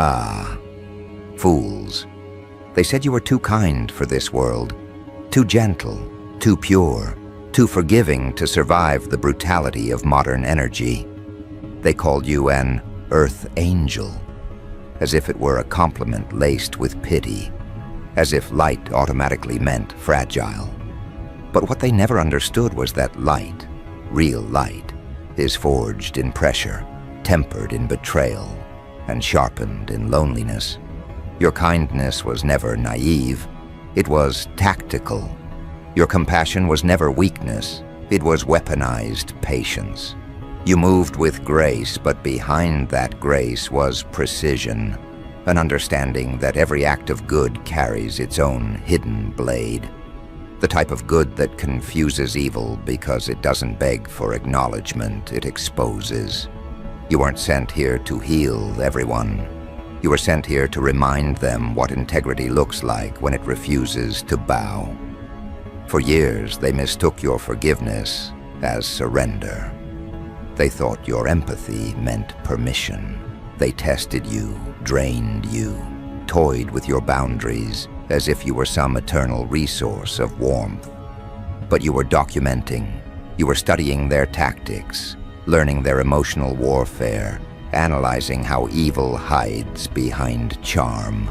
Ah, fools. They said you were too kind for this world, too gentle, too pure, too forgiving to survive the brutality of modern energy. They called you an earth angel, as if it were a compliment laced with pity, as if light automatically meant fragile. But what they never understood was that light, real light, is forged in pressure, tempered in betrayal, and sharpened in loneliness. Your kindness was never naive, it was tactical. Your compassion was never weakness, it was weaponized patience. You moved with grace, but behind that grace was precision, an understanding that every act of good carries its own hidden blade. The type of good that confuses evil because it doesn't beg for acknowledgement, it exposes. You weren't sent here to heal everyone. You were sent here to remind them what integrity looks like when it refuses to bow. For years, they mistook your forgiveness as surrender. They thought your empathy meant permission. They tested you, drained you, toyed with your boundaries as if you were some eternal resource of warmth. But you were documenting, you were studying their tactics, learning their emotional warfare, analyzing how evil hides behind charm.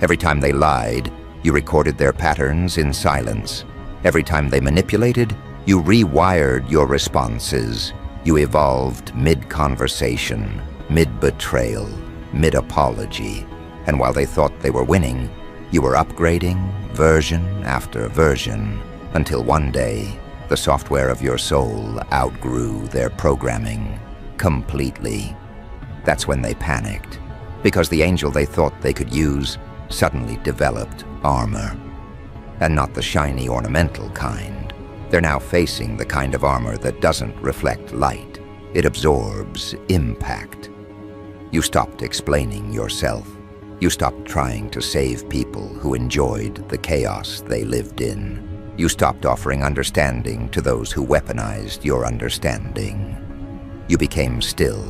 Every time they lied, you recorded their patterns in silence. Every time they manipulated, you rewired your responses. You evolved mid-conversation, mid-betrayal, mid-apology. And while they thought they were winning, you were upgrading version after version, until one day, the software of your soul outgrew their programming completely. That's when they panicked, because the angel they thought they could use suddenly developed armor. And not the shiny ornamental kind. They're now facing the kind of armor that doesn't reflect light. It absorbs impact. You stopped explaining yourself. You stopped trying to save people who enjoyed the chaos they lived in. You stopped offering understanding to those who weaponized your understanding. You became still,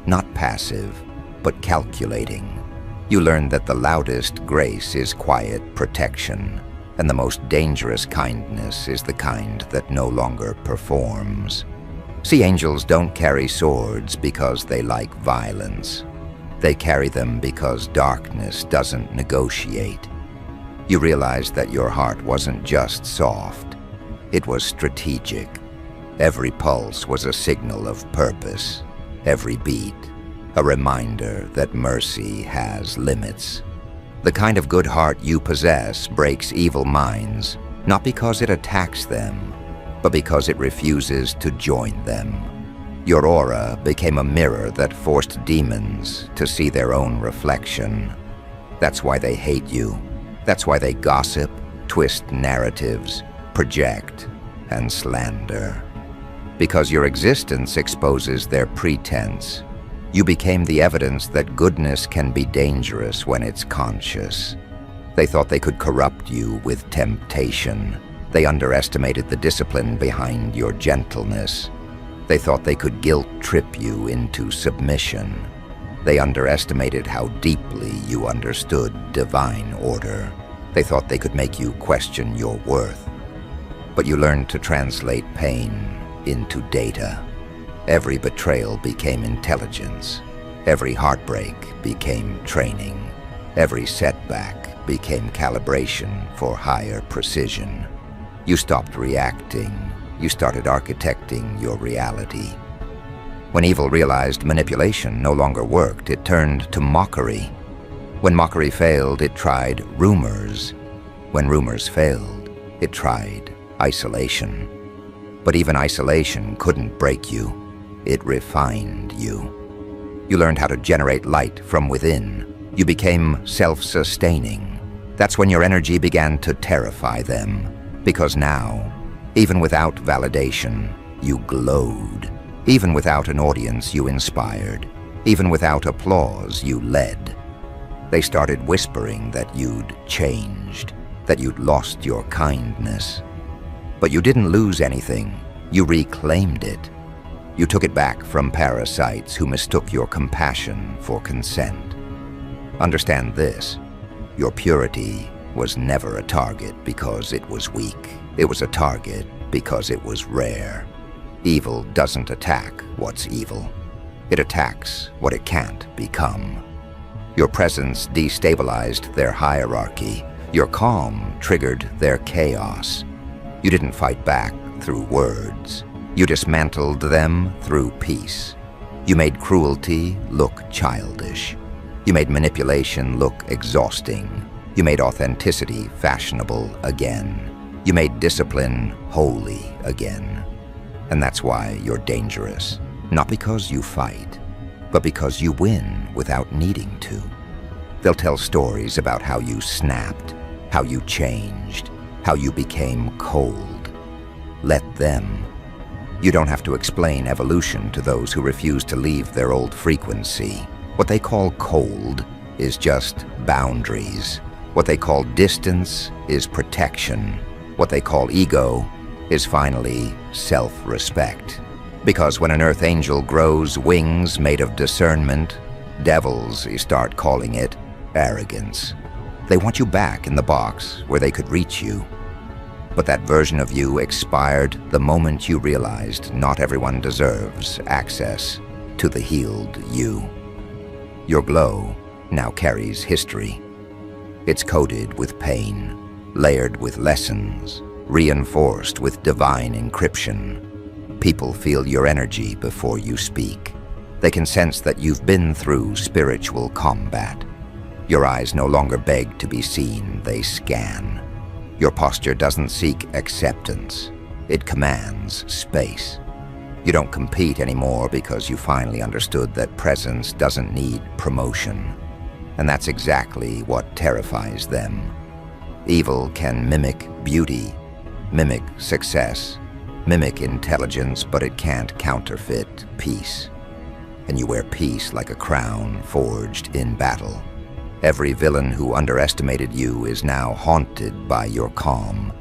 not passive, but calculating. You learned that the loudest grace is quiet protection, and the most dangerous kindness is the kind that no longer performs. See, angels don't carry swords because they like violence. They carry them because darkness doesn't negotiate. You realized that your heart wasn't just soft, it was strategic. Every pulse was a signal of purpose, every beat a reminder that mercy has limits. The kind of good heart you possess breaks evil minds, not because it attacks them, but because it refuses to join them. Your aura became a mirror that forced demons to see their own reflection. That's why they hate you. That's why they gossip, twist narratives, project, and slander. Because your existence exposes their pretense. You became the evidence that goodness can be dangerous when it's conscious. They thought they could corrupt you with temptation. They underestimated the discipline behind your gentleness. They thought they could guilt-trip you into submission. They underestimated how deeply you understood divine order. They thought they could make you question your worth. But you learned to translate pain into data. Every betrayal became intelligence. Every heartbreak became training. Every setback became calibration for higher precision. You stopped reacting. You started architecting your reality. When evil realized manipulation no longer worked, it turned to mockery. When mockery failed, it tried rumors. When rumors failed, it tried isolation. But even isolation couldn't break you. It refined you. You learned how to generate light from within. You became self-sustaining. That's when your energy began to terrify them. Because now, even without validation, you glowed. Even without an audience, you inspired. Even without applause, you led. They started whispering that you'd changed, that you'd lost your kindness. But you didn't lose anything. You reclaimed it. You took it back from parasites who mistook your compassion for consent. Understand this: your purity was never a target because it was weak. It was a target because it was rare. Evil doesn't attack what's evil. It attacks what it can't become. Your presence destabilized their hierarchy. Your calm triggered their chaos. You didn't fight back through words. You dismantled them through peace. You made cruelty look childish. You made manipulation look exhausting. You made authenticity fashionable again. You made discipline holy again. And that's why you're dangerous. Not because you fight, but because you win without needing to. They'll tell stories about how you snapped, how you changed, how you became cold. Let them. You don't have to explain evolution to those who refuse to leave their old frequency. What they call cold is just boundaries. What they call distance is protection. What they call ego is finally self-respect. Because when an earth angel grows wings made of discernment, devils start calling it arrogance. They want you back in the box where they could reach you. But that version of you expired the moment you realized not everyone deserves access to the healed you. Your glow now carries history. It's coded with pain, layered with lessons, reinforced with divine encryption. People feel your energy before you speak. They can sense that you've been through spiritual combat. Your eyes no longer beg to be seen, they scan. Your posture doesn't seek acceptance, it commands space. You don't compete anymore because you finally understood that presence doesn't need promotion. And that's exactly what terrifies them. Evil can mimic beauty, mimic success, mimic intelligence, but it can't counterfeit peace. And you wear peace like a crown forged in battle. Every villain who underestimated you is now haunted by your calm.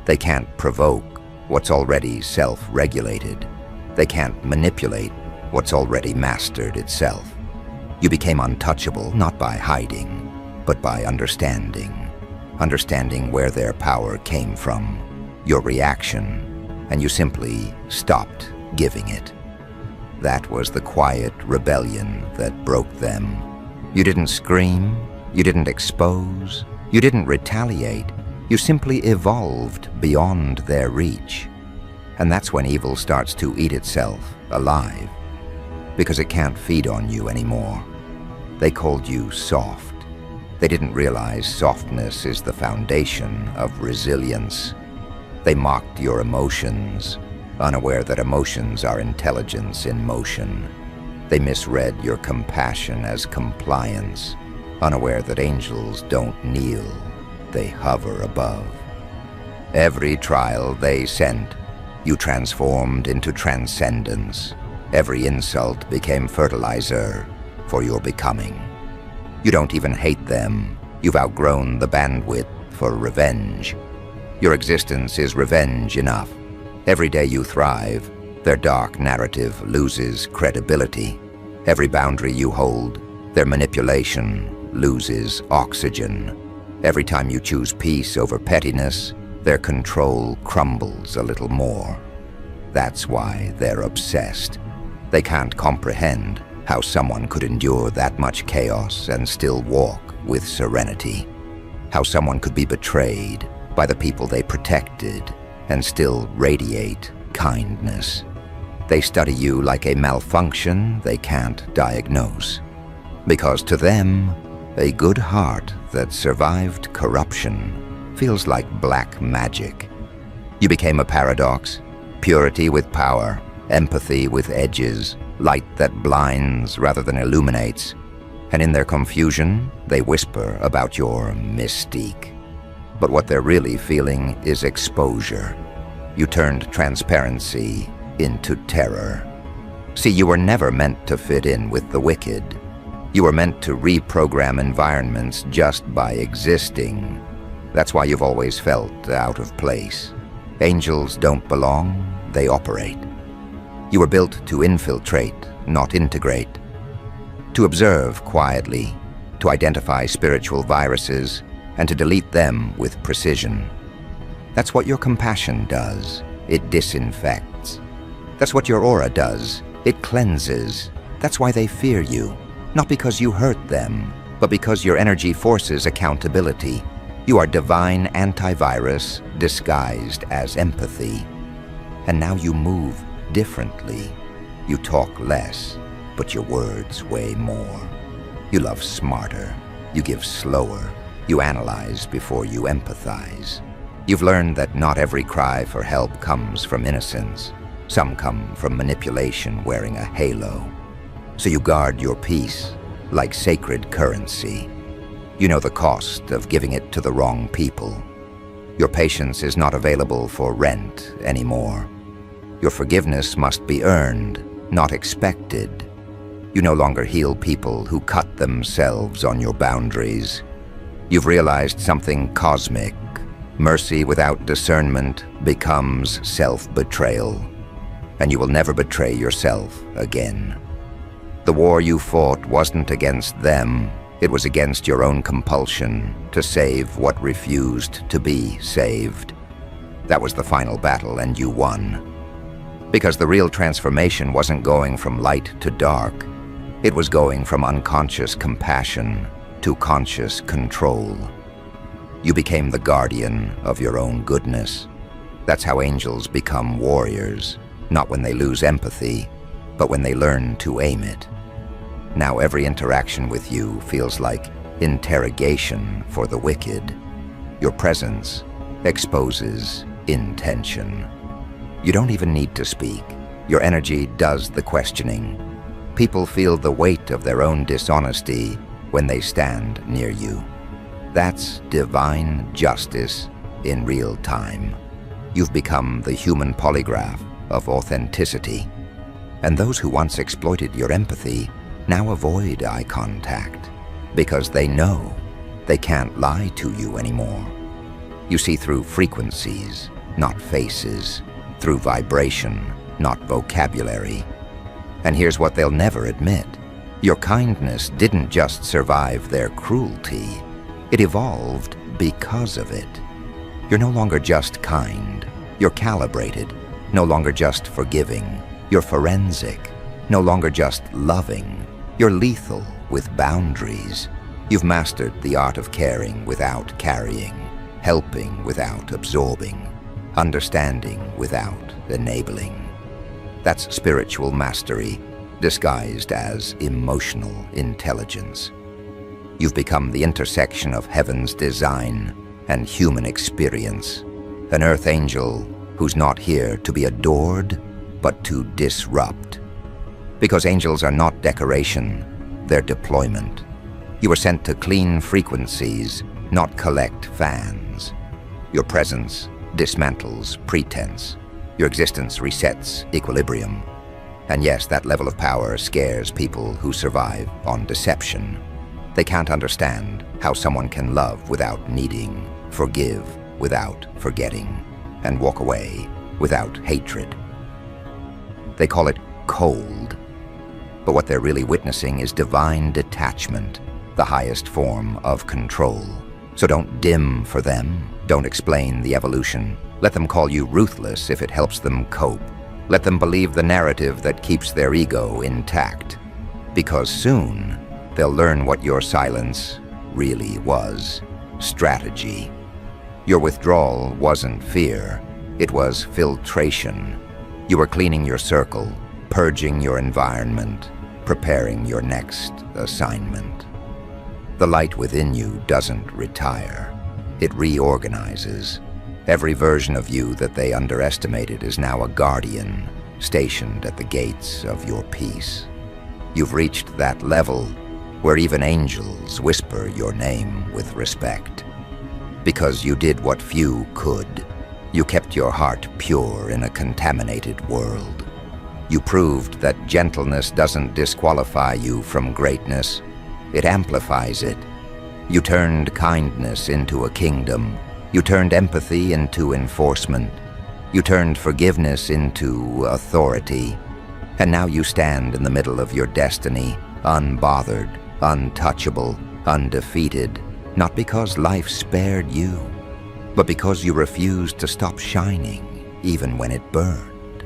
They can't provoke what's already self-regulated. They can't manipulate what's already mastered itself. You became untouchable not by hiding, but by understanding. Understanding where their power came from, your reaction, and you simply stopped giving it. That was the quiet rebellion that broke them. You didn't scream, you didn't expose, you didn't retaliate. You simply evolved beyond their reach. And that's when evil starts to eat itself alive, because it can't feed on you anymore. They called you soft. They didn't realize softness is the foundation of resilience. They mocked your emotions, unaware that emotions are intelligence in motion. They misread your compassion as compliance, unaware that angels don't kneel, they hover above. Every trial they sent, you transformed into transcendence. Every insult became fertilizer for your becoming. You don't even hate them. You've outgrown the bandwidth for revenge. Your existence is revenge enough. Every day you thrive, their dark narrative loses credibility. Every boundary you hold, their manipulation loses oxygen. Every time you choose peace over pettiness, their control crumbles a little more. That's why they're obsessed. They can't comprehend how someone could endure that much chaos and still walk with serenity. How someone could be betrayed by the people they protected and still radiate kindness. They study you like a malfunction they can't diagnose. Because to them, a good heart that survived corruption feels like black magic. You became a paradox, purity with power, empathy with edges, light that blinds rather than illuminates. And in their confusion, they whisper about your mystique. But what they're really feeling is exposure. You turned transparency into terror. See, you were never meant to fit in with the wicked. You were meant to reprogram environments just by existing. That's why you've always felt out of place. Angels don't belong, they operate. You were built to infiltrate, not integrate. To observe quietly, to identify spiritual viruses, and to delete them with precision. That's what your compassion does. It disinfects. That's what your aura does. It cleanses. That's why they fear you. Not because you hurt them, but because your energy forces accountability. You are divine antivirus disguised as empathy. And now you move differently. You talk less, but your words weigh more. You love smarter. You give slower. You analyze before you empathize. You've learned that not every cry for help comes from innocence. Some come from manipulation wearing a halo. So you guard your peace like sacred currency. You know the cost of giving it to the wrong people. Your patience is not available for rent anymore. Your forgiveness must be earned, not expected. You no longer heal people who cut themselves on your boundaries. You've realized something cosmic. Mercy without discernment becomes self-betrayal, and you will never betray yourself again. The war you fought wasn't against them. It was against your own compulsion to save what refused to be saved. That was the final battle, and you won. Because the real transformation wasn't going from light to dark. It was going from unconscious compassion to conscious control. You became the guardian of your own goodness. That's how angels become warriors, not when they lose empathy, but when they learn to aim it. Now every interaction with you feels like interrogation for the wicked. Your presence exposes intention. You don't even need to speak. Your energy does the questioning. People feel the weight of their own dishonesty when they stand near you. That's divine justice in real time. You've become the human polygraph of authenticity. And those who once exploited your empathy now avoid eye contact because they know they can't lie to you anymore. You see through frequencies, not faces, through vibration, not vocabulary. And here's what they'll never admit. Your kindness didn't just survive their cruelty. It evolved because of it. You're no longer just kind. You're calibrated. No longer just forgiving. You're forensic. No longer just loving. You're lethal with boundaries. You've mastered the art of caring without carrying, helping without absorbing, understanding without enabling. That's spiritual mastery, disguised as emotional intelligence. You've become the intersection of heaven's design and human experience, an earth angel who's not here to be adored, but to disrupt. Because angels are not decoration, they're deployment. You were sent to clean frequencies, not collect fans. Your presence dismantles pretense. Your existence resets equilibrium. And yes, that level of power scares people who survive on deception. They can't understand how someone can love without needing, forgive without forgetting, and walk away without hatred. They call it cold. But what they're really witnessing is divine detachment, the highest form of control. So don't dim for them. Don't explain the evolution. Let them call you ruthless if it helps them cope. Let them believe the narrative that keeps their ego intact. Because soon, they'll learn what your silence really was. Strategy. Your withdrawal wasn't fear. It was filtration. You were cleaning your circle, purging your environment, preparing your next assignment. The light within you doesn't retire. It reorganizes. Every version of you that they underestimated is now a guardian, stationed at the gates of your peace. You've reached that level where even angels whisper your name with respect. Because you did what few could. You kept your heart pure in a contaminated world. You proved that gentleness doesn't disqualify you from greatness. It amplifies it. You turned kindness into a kingdom. You turned empathy into enforcement. You turned forgiveness into authority. And now you stand in the middle of your destiny, unbothered, untouchable, undefeated, not because life spared you, but because you refused to stop shining even when it burned.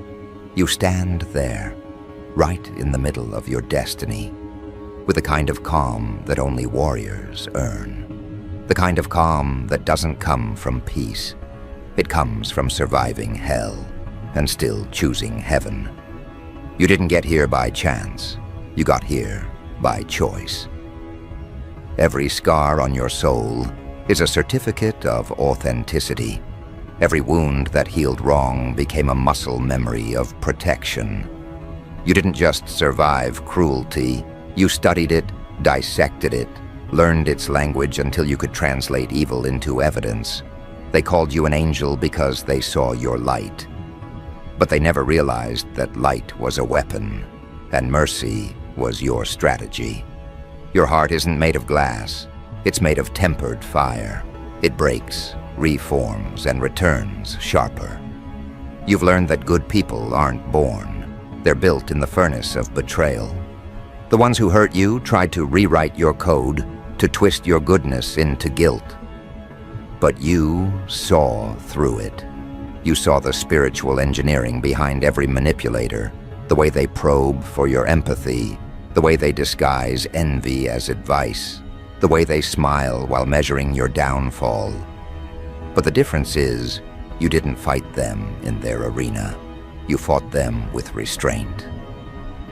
You stand there, right in the middle of your destiny, with the kind of calm that only warriors earn. The kind of calm that doesn't come from peace. It comes from surviving hell and still choosing heaven. You didn't get here by chance. You got here by choice. Every scar on your soul is a certificate of authenticity. Every wound that healed wrong became a muscle memory of protection. You didn't just survive cruelty. You studied it, dissected it, learned its language until you could translate evil into evidence. They called you an angel because they saw your light. But they never realized that light was a weapon, and mercy was your strategy. Your heart isn't made of glass. It's made of tempered fire. It breaks, reforms, and returns sharper. You've learned that good people aren't born. They're built in the furnace of betrayal. The ones who hurt you tried to rewrite your code, to twist your goodness into guilt. But you saw through it. You saw the spiritual engineering behind every manipulator, the way they probe for your empathy, the way they disguise envy as advice, the way they smile while measuring your downfall. But the difference is, you didn't fight them in their arena. You fought them with restraint.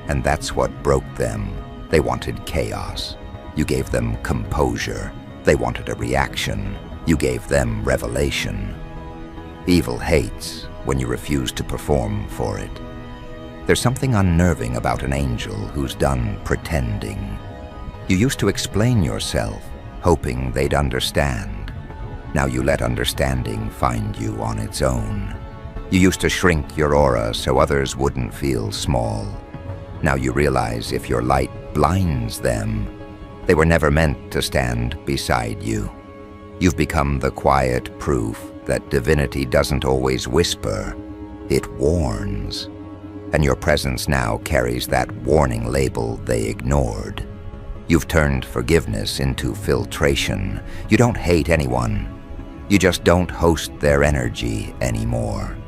And that's what broke them. They wanted chaos. You gave them composure. They wanted a reaction. You gave them revelation. Evil hates when you refuse to perform for it. There's something unnerving about an angel who's done pretending. You used to explain yourself, hoping they'd understand. Now you let understanding find you on its own. You used to shrink your aura so others wouldn't feel small. Now you realize if your light blinds them, they were never meant to stand beside you. You've become the quiet proof that divinity doesn't always whisper, it warns. And your presence now carries that warning label they ignored. You've turned forgiveness into filtration. You don't hate anyone. You just don't host their energy anymore.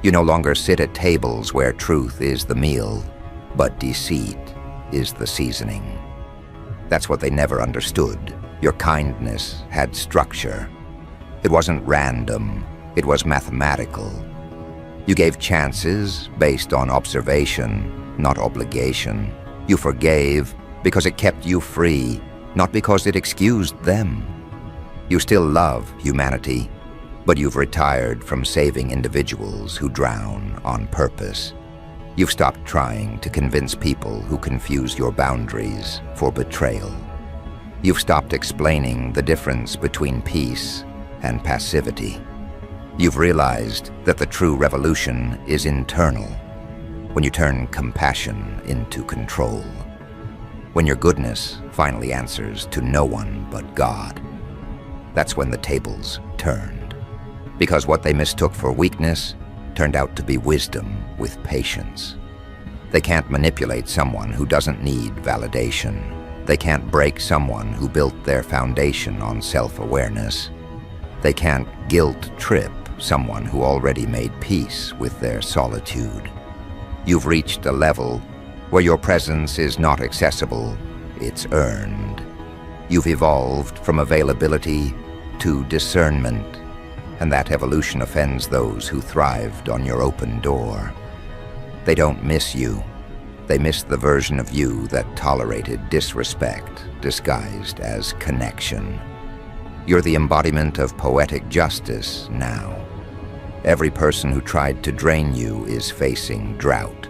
You no longer sit at tables where truth is the meal, but deceit is the seasoning. That's what they never understood. Your kindness had structure. It wasn't random, it was mathematical. You gave chances based on observation, not obligation. You forgave because it kept you free, not because it excused them. You still love humanity, but you've retired from saving individuals who drown on purpose. You've stopped trying to convince people who confuse your boundaries for betrayal. You've stopped explaining the difference between peace and passivity. You've realized that the true revolution is internal, when you turn compassion into control. When your goodness finally answers to no one but God. That's when the tables turned. Because what they mistook for weakness turned out to be wisdom with patience. They can't manipulate someone who doesn't need validation. They can't break someone who built their foundation on self-awareness. They can't guilt-trip someone who already made peace with their solitude. You've reached a level where your presence is not accessible, it's earned. You've evolved from availability to discernment, and that evolution offends those who thrived on your open door. They don't miss you. They miss the version of you that tolerated disrespect disguised as connection. You're the embodiment of poetic justice now. Every person who tried to drain you is facing drought.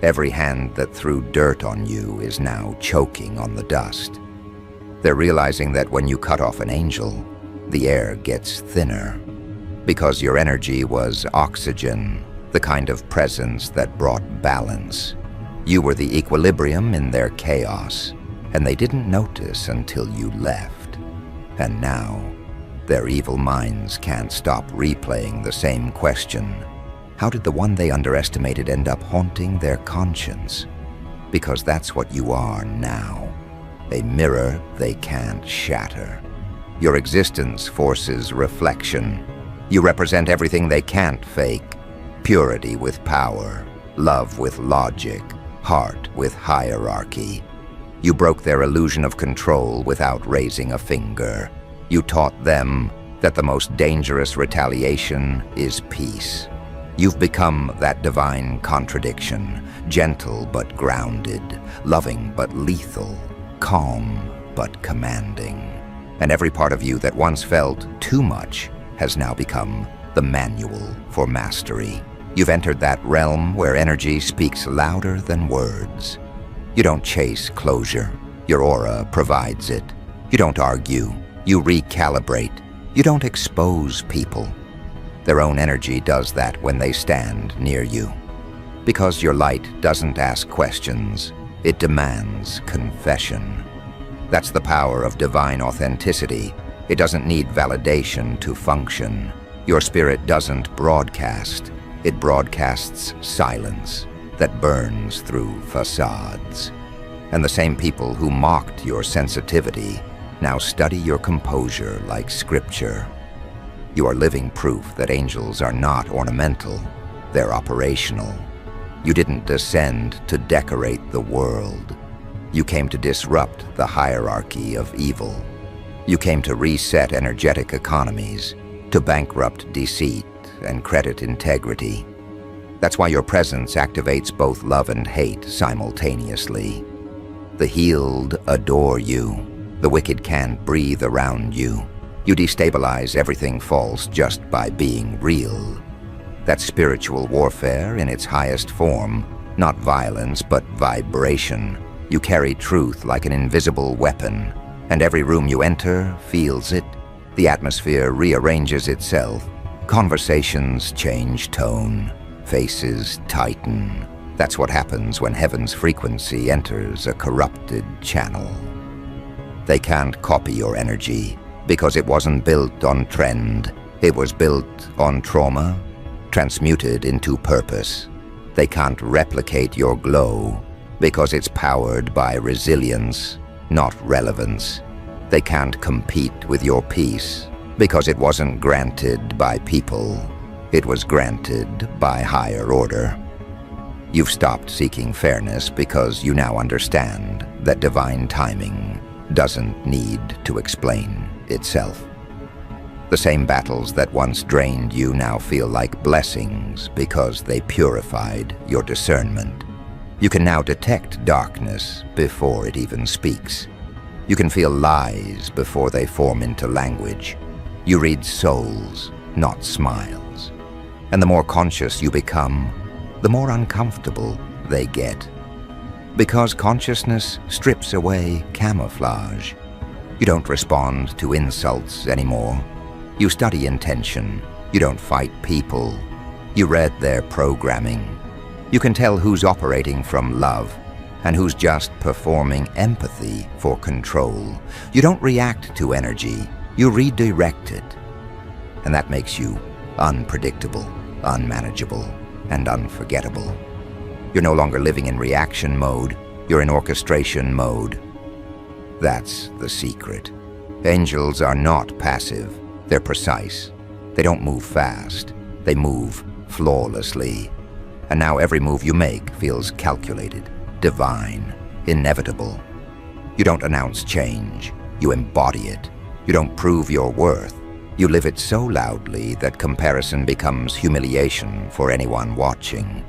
Every hand that threw dirt on you is now choking on the dust. They're realizing that when you cut off an angel, the air gets thinner. Because your energy was oxygen, the kind of presence that brought balance. You were the equilibrium in their chaos, and they didn't notice until you left. And now, their evil minds can't stop replaying the same question. How did the one they underestimated end up haunting their conscience? Because that's what you are now. a mirror they can't shatter. Your existence forces reflection. You represent everything they can't fake. Purity with power, love with logic, heart with hierarchy. You broke their illusion of control without raising a finger. You taught them that the most dangerous retaliation is peace. You've become that divine contradiction, gentle but grounded, loving but lethal, calm but commanding. And every part of you that once felt too much has now become the manual for mastery. You've entered that realm where energy speaks louder than words. You don't chase closure. Your aura provides it. You don't argue. You recalibrate. You don't expose people. Their own energy does that when they stand near you. Because your light doesn't ask questions, it demands confession. That's the power of divine authenticity. It doesn't need validation to function. Your spirit doesn't broadcast. It broadcasts silence that burns through facades. And the same people who mocked your sensitivity now study your composure like scripture. You are living proof that angels are not ornamental, they're operational. You didn't descend to decorate the world. You came to disrupt the hierarchy of evil. You came to reset energetic economies, to bankrupt deceit and credit integrity. That's why your presence activates both love and hate simultaneously. The healed adore you. The wicked can't breathe around you. You destabilize everything false just by being real. That's spiritual warfare in its highest form, not violence but vibration. You carry truth like an invisible weapon, and every room you enter feels it. The atmosphere rearranges itself. Conversations change tone. Faces tighten. That's what happens when heaven's frequency enters a corrupted channel. They can't copy your energy because it wasn't built on trend. It was built on trauma, transmuted into purpose. They can't replicate your glow because it's powered by resilience, not relevance. They can't compete with your peace because it wasn't granted by people. It was granted by higher order. You've stopped seeking fairness because you now understand that divine timing doesn't need to explain itself. The same battles that once drained you now feel like blessings because they purified your discernment. You can now detect darkness before it even speaks. You can feel lies before they form into language. You read souls, not smiles. And the more conscious you become, the more uncomfortable they get. Because consciousness strips away camouflage. You don't respond to insults anymore. You study intention. You don't fight people. You read their programming. You can tell who's operating from love and who's just performing empathy for control. You don't react to energy. You redirect it. And that makes you unpredictable, unmanageable, and unforgettable. You're no longer living in reaction mode. You're in orchestration mode. That's the secret. Angels are not passive. They're precise. They don't move fast. They move flawlessly. And now every move you make feels calculated, divine, inevitable. You don't announce change. You embody it. You don't prove your worth. You live it so loudly that comparison becomes humiliation for anyone watching.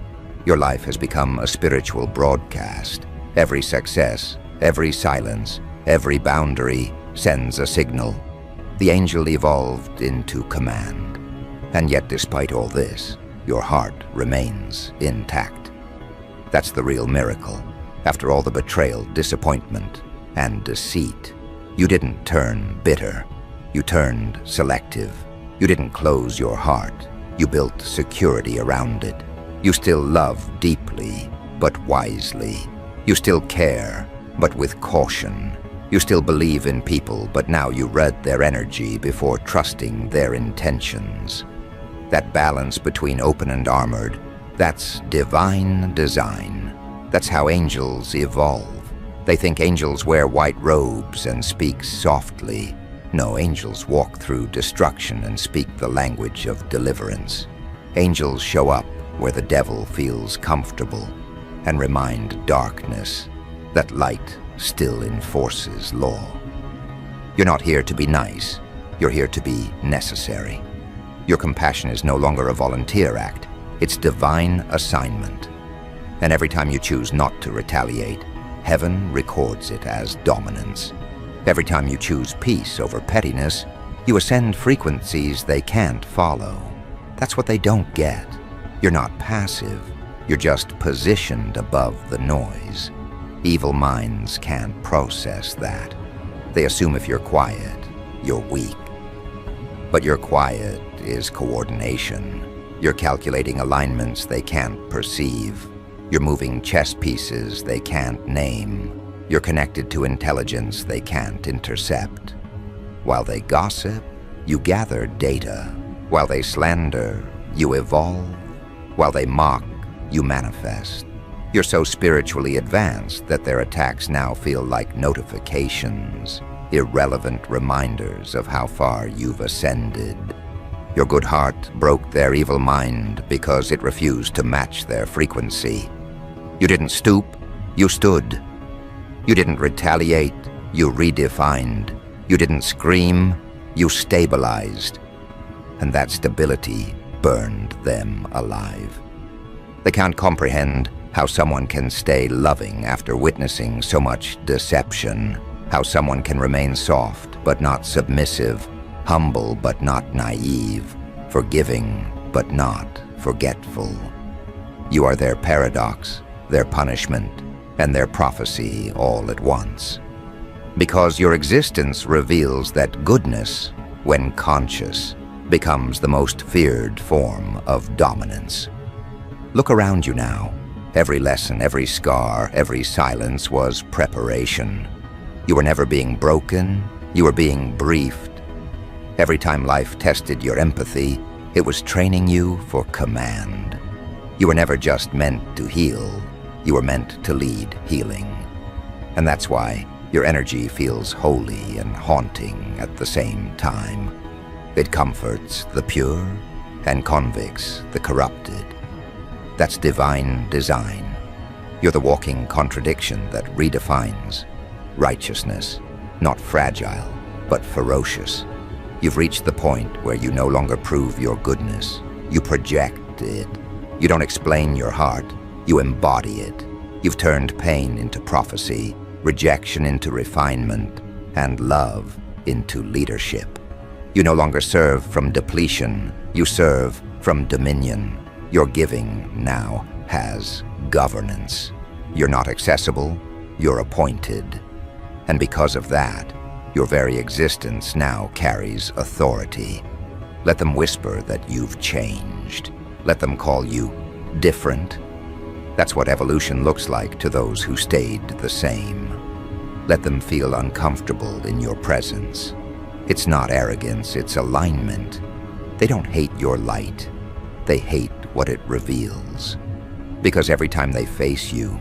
Your life has become a spiritual broadcast. Every success, every silence, every boundary sends a signal. The angel evolved into command. And yet, despite all this, your heart remains intact. That's the real miracle. After all the betrayal, disappointment, and deceit, you didn't turn bitter. You turned selective. You didn't close your heart. You built security around it. You still love deeply, but wisely. You still care, but with caution. You still believe in people, but now you read their energy before trusting their intentions. That balance between open and armored, that's divine design. That's how angels evolve. They think angels wear white robes and speak softly. No, angels walk through destruction and speak the language of deliverance. Angels show up where the devil feels comfortable and remind darkness that light still enforces law. You're not here to be nice. You're here to be necessary. Your compassion is no longer a volunteer act. It's divine assignment. And every time you choose not to retaliate, heaven records it as dominance. Every time you choose peace over pettiness, you ascend frequencies they can't follow. That's what they don't get. You're not passive. You're just positioned above the noise. Evil minds can't process that. They assume if you're quiet, you're weak. But your quiet is coordination. You're calculating alignments they can't perceive. You're moving chess pieces they can't name. You're connected to intelligence they can't intercept. While they gossip, you gather data. While they slander, you evolve. While they mock, you manifest. You're so spiritually advanced that their attacks now feel like notifications, irrelevant reminders of how far you've ascended. Your good heart broke their evil mind because it refused to match their frequency. You didn't stoop, you stood. You didn't retaliate, you redefined. You didn't scream, you stabilized. And that stability burned them alive. They can't comprehend how someone can stay loving after witnessing so much deception, how someone can remain soft but not submissive, humble but not naive, forgiving but not forgetful. You are their paradox, their punishment, and their prophecy all at once. Because your existence reveals that goodness, when conscious, becomes the most feared form of dominance. Look around you now. Every lesson, every scar, every silence was preparation. You were never being broken, you were being briefed. Every time life tested your empathy, it was training you for command. You were never just meant to heal, you were meant to lead healing. And that's why your energy feels holy and haunting at the same time. It comforts the pure and convicts the corrupted. That's divine design. You're the walking contradiction that redefines righteousness, not fragile, but ferocious. You've reached the point where you no longer prove your goodness. You project it. You don't explain your heart. You embody it. You've turned pain into prophecy, rejection into refinement, and love into leadership. You no longer serve from depletion. You serve from dominion. Your giving now has governance. You're not accessible, you're appointed. And because of that, your very existence now carries authority. Let them whisper that you've changed. Let them call you different. That's what evolution looks like to those who stayed the same. Let them feel uncomfortable in your presence. It's not arrogance, it's alignment. They don't hate your light. They hate what it reveals. Because every time they face you,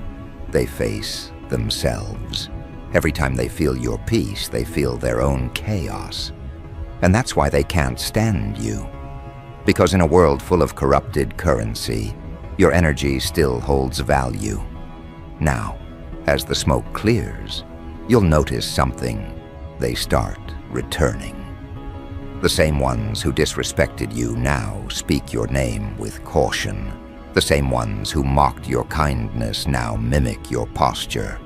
they face themselves. Every time they feel your peace, they feel their own chaos. And that's why they can't stand you. Because in a world full of corrupted currency, your energy still holds value. Now, as the smoke clears, you'll notice something. They start returning. The same ones who disrespected you now speak your name with caution. The same ones who mocked your kindness now mimic your posture.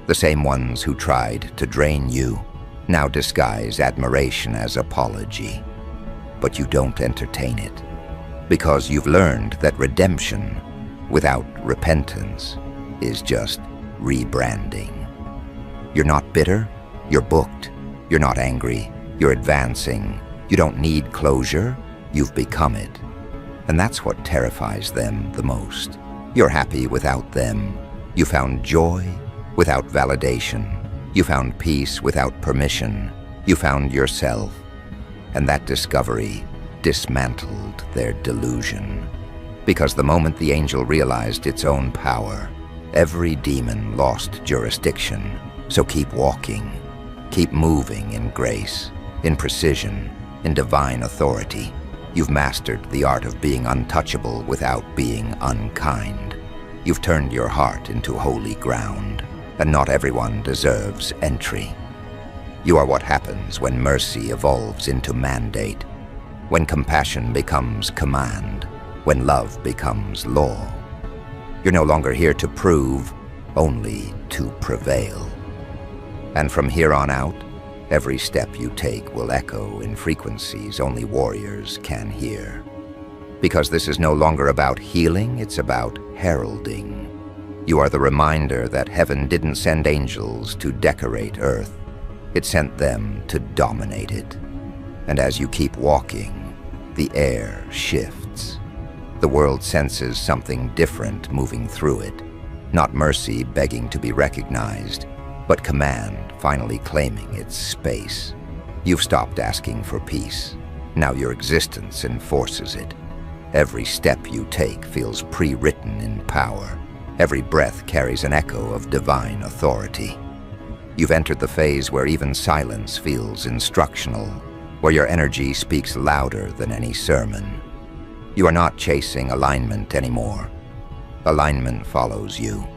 The same ones who tried to drain you now disguise admiration as apology. But you don't entertain it, because you've learned that redemption without repentance is just rebranding. You're not bitter, you're booked. You're not angry, you're advancing. You don't need closure, you've become it. And that's what terrifies them the most. You're happy without them. You found joy without validation. You found peace without permission. You found yourself. And that discovery dismantled their delusion. Because the moment the angel realized its own power, Every demon lost jurisdiction, so keep walking. Keep moving in grace, in precision, in divine authority. You've mastered the art of being untouchable without being unkind. You've turned your heart into holy ground, and not everyone deserves entry. You are what happens when mercy evolves into mandate, when compassion becomes command, when love becomes law. You're no longer here to prove, only to prevail. And from here on out, every step you take will echo in frequencies only warriors can hear. Because this is no longer about healing, it's about heralding. You are the reminder that heaven didn't send angels to decorate earth. It sent them to dominate it. And as you keep walking, the air shifts. The world senses something different moving through it. Not mercy begging to be recognized, but command finally claiming its space. You've stopped asking for peace. Now your existence enforces it. Every step you take feels pre-written in power. Every breath carries an echo of divine authority. You've entered the phase where even silence feels instructional, where your energy speaks louder than any sermon. You are not chasing alignment anymore. Alignment follows you.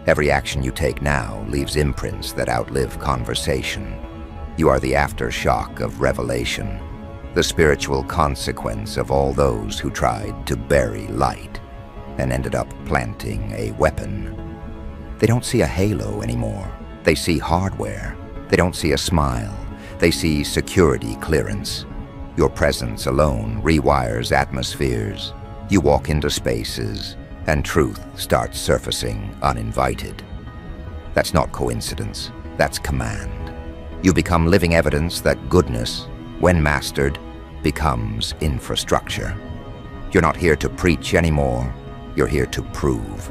Every action you take now leaves imprints that outlive conversation. You are the aftershock of revelation, the spiritual consequence of all those who tried to bury light and ended up planting a weapon. They don't see a halo anymore. They see hardware. They don't see a smile. They see security clearance. Your presence alone rewires atmospheres. You walk into spaces, and truth starts surfacing uninvited. That's not coincidence. That's command. You become living evidence that goodness, when mastered, becomes infrastructure. You're not here to preach anymore. You're here to prove.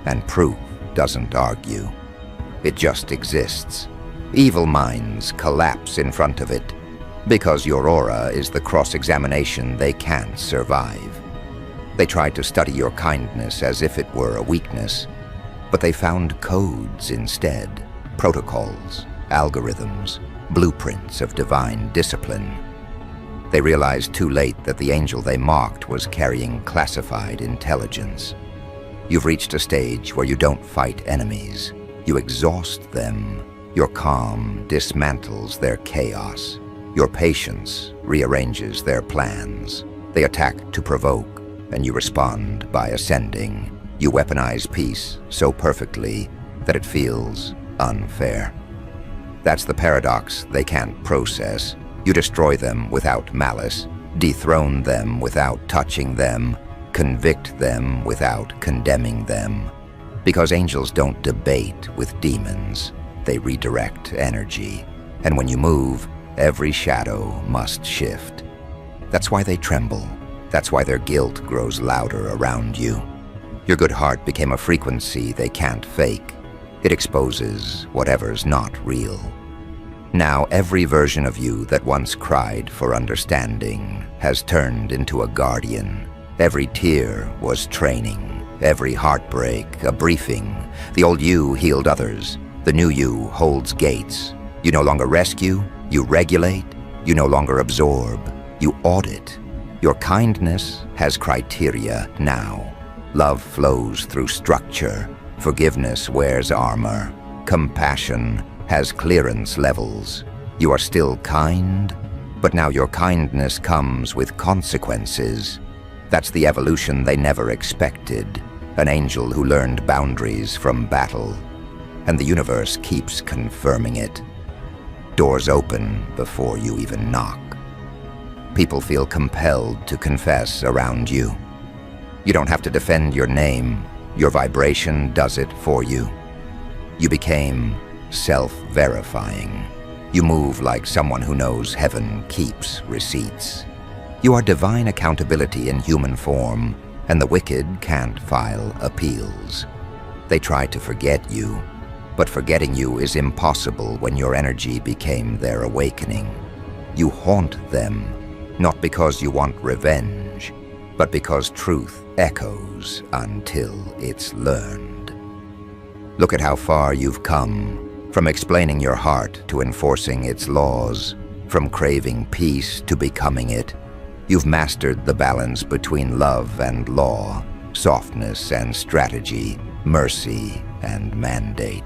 And proof doesn't argue. It just exists. Evil minds collapse in front of it, because your aura is the cross-examination they can't survive. They tried to study your kindness as if it were a weakness, but they found codes instead, protocols, algorithms, blueprints of divine discipline. They realized too late that the angel they mocked was carrying classified intelligence. You've reached a stage where you don't fight enemies. You exhaust them. Your calm dismantles their chaos. Your patience rearranges their plans. They attack to provoke, and you respond by ascending. You weaponize peace so perfectly that it feels unfair. That's the paradox they can't process. You destroy them without malice, dethrone them without touching them, convict them without condemning them. Because angels don't debate with demons, they redirect energy. And when you move, every shadow must shift. That's why they tremble. That's why their guilt grows louder around you. Your good heart became a frequency they can't fake. It exposes whatever's not real. Now every version of you that once cried for understanding has turned into a guardian. Every tear was training. Every heartbreak, a briefing. The old you healed others. The new you holds gates. You no longer rescue, you regulate. You no longer absorb, you audit. Your kindness has criteria now. Love flows through structure. Forgiveness wears armor. Compassion has clearance levels. You are still kind, but now your kindness comes with consequences. That's the evolution they never expected. An angel who learned boundaries from battle. And the universe keeps confirming it. Doors open before you even knock. People feel compelled to confess around you. You don't have to defend your name. Your vibration does it for you. You became self-verifying. You move like someone who knows heaven keeps receipts. You are divine accountability in human form, and the wicked can't file appeals. They try to forget you, but forgetting you is impossible when your energy became their awakening. You haunt them, not because you want revenge, but because truth echoes until it's learned. Look at how far you've come, from explaining your heart to enforcing its laws, from craving peace to becoming it. You've mastered the balance between love and law, softness and strategy, mercy and mandate.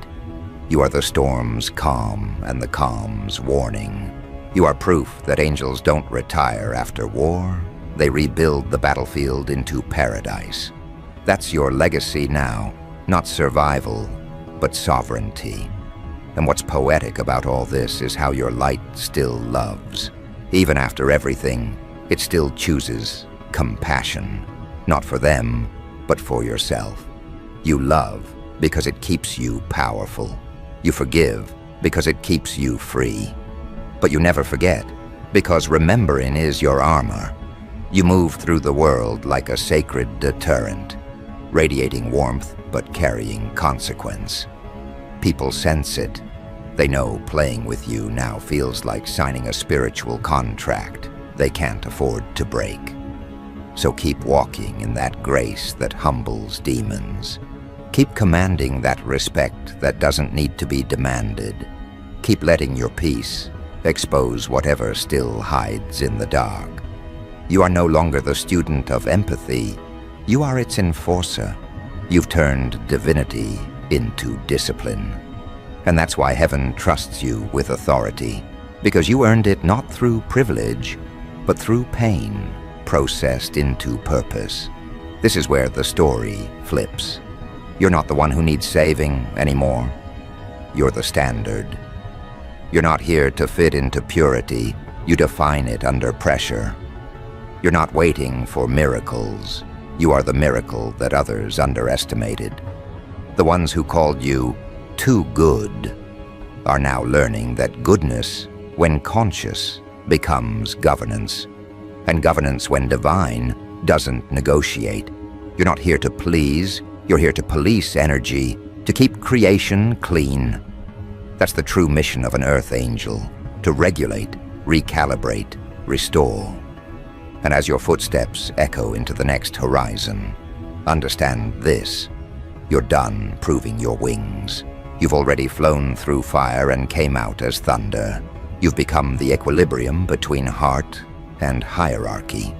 You are the storm's calm and the calm's warning. You are proof that angels don't retire after war. They rebuild the battlefield into paradise. That's your legacy now, not survival, but sovereignty. And what's poetic about all this is how your light still loves. Even after everything, it still chooses compassion, not for them, but for yourself. You love because it keeps you powerful. You forgive because it keeps you free. But you never forget, because remembering is your armor. You move through the world like a sacred deterrent, radiating warmth but carrying consequence. People sense it. They know playing with you now feels like signing a spiritual contract they can't afford to break. So keep walking in that grace that humbles demons. Keep commanding that respect that doesn't need to be demanded. Keep letting your peace expose whatever still hides in the dark. You are no longer the student of empathy. You are its enforcer. You've turned divinity into discipline. And that's why heaven trusts you with authority, because you earned it not through privilege, but through pain processed into purpose. This is where the story flips. You're not the one who needs saving anymore. You're the standard. You're not here to fit into purity. You define it under pressure. You're not waiting for miracles. You are the miracle that others underestimated. The ones who called you too good are now learning that goodness, when conscious, becomes governance. And governance, when divine, doesn't negotiate. You're not here to please. You're here to police energy, to keep creation clean. That's the true mission of an earth angel, to regulate, recalibrate, restore. And as your footsteps echo into the next horizon, understand this: you're done proving your wings. You've already flown through fire and came out as thunder. You've become the equilibrium between heart and hierarchy.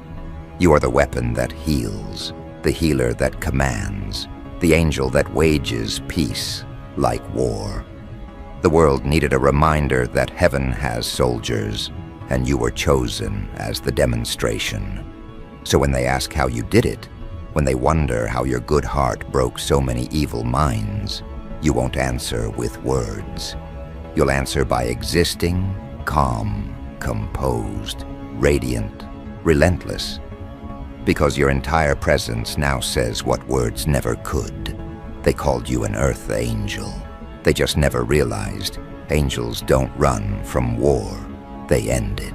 You are the weapon that heals, the healer that commands, the angel that wages peace like war. The world needed a reminder that heaven has soldiers, and you were chosen as the demonstration. So when they ask how you did it, when they wonder how your good heart broke so many evil minds, you won't answer with words. You'll answer by existing, calm, composed, radiant, relentless. Because your entire presence now says what words never could. They called you an earth angel. They just never realized angels don't run from war. They end it.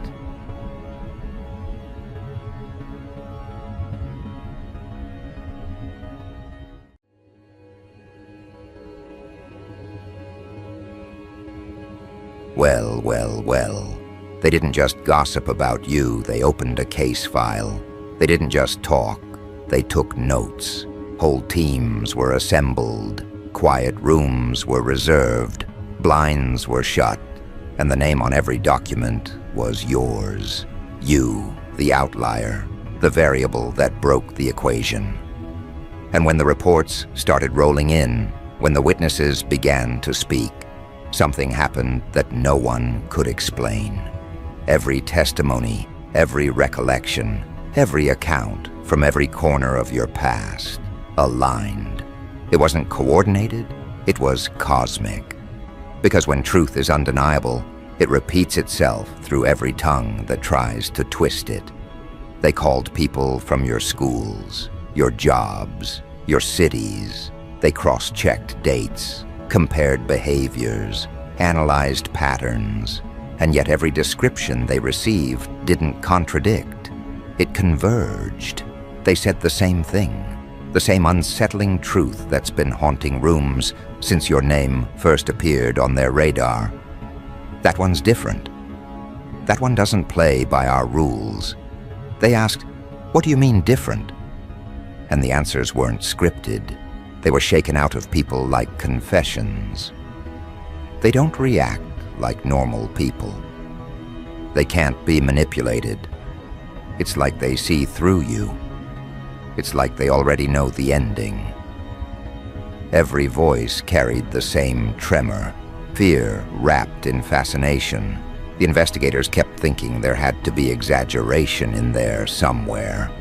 Well, well, well. They didn't just gossip about you, they opened a case file. They didn't just talk, they took notes. Whole teams were assembled, quiet rooms were reserved, blinds were shut, and the name on every document was yours. You, the outlier, the variable that broke the equation. And when the reports started rolling in, when the witnesses began to speak, something happened that no one could explain. Every testimony, every recollection, every account from every corner of your past aligned. It wasn't coordinated, it was cosmic. Because when truth is undeniable, it repeats itself through every tongue that tries to twist it. They called people from your schools, your jobs, your cities. They cross-checked dates, compared behaviors, analyzed patterns, and yet every description they received didn't contradict. It converged. They said the same thing, the same unsettling truth that's been haunting rooms since your name first appeared on their radar. That one's different. That one doesn't play by our rules. They asked, "What do you mean different?" And the answers weren't scripted. They were shaken out of people like confessions. They don't react like normal people. They can't be manipulated. It's like they see through you. It's like they already know the ending. Every voice carried the same tremor, fear wrapped in fascination. The investigators kept thinking there had to be exaggeration in there somewhere.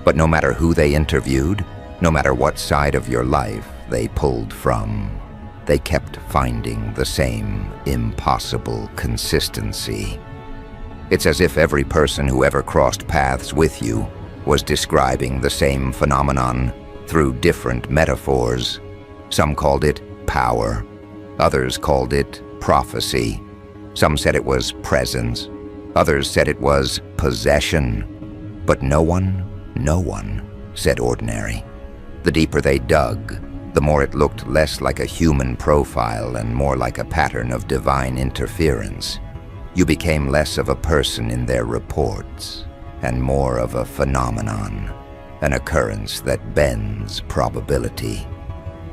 But no matter who they interviewed, no matter what side of your life they pulled from, they kept finding the same impossible consistency. It's as if every person who ever crossed paths with you was describing the same phenomenon through different metaphors. Some called it power. Others called it prophecy. Some said it was presence. Others said it was possession. But no one said ordinary. The deeper they dug, the more it looked less like a human profile and more like a pattern of divine interference. You became less of a person in their reports and more of a phenomenon, an occurrence that bends probability.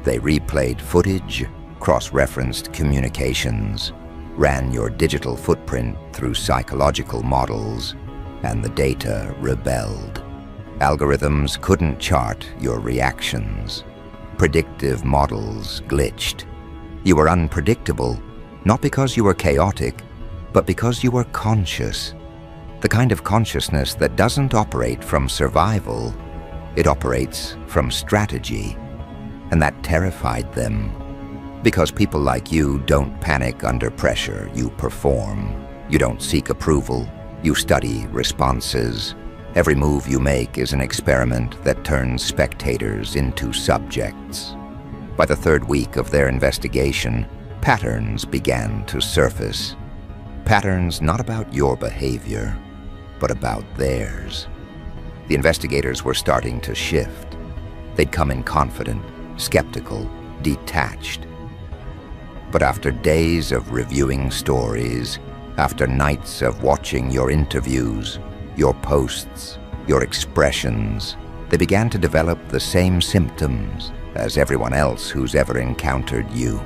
They replayed footage, cross-referenced communications, ran your digital footprint through psychological models, and the data rebelled. Algorithms couldn't chart your reactions. Predictive models glitched. You were unpredictable, not because you were chaotic, but because you were conscious. The kind of consciousness that doesn't operate from survival, it operates from strategy. And that terrified them. Because people like you don't panic under pressure, you perform. You don't seek approval, you study responses. Every move you make is an experiment that turns spectators into subjects. By the third week of their investigation, patterns began to surface. Patterns not about your behavior, but about theirs. The investigators were starting to shift. They'd come in confident, skeptical, detached. But after days of reviewing stories, after nights of watching your interviews, your posts, your expressions, they began to develop the same symptoms as everyone else who's ever encountered you.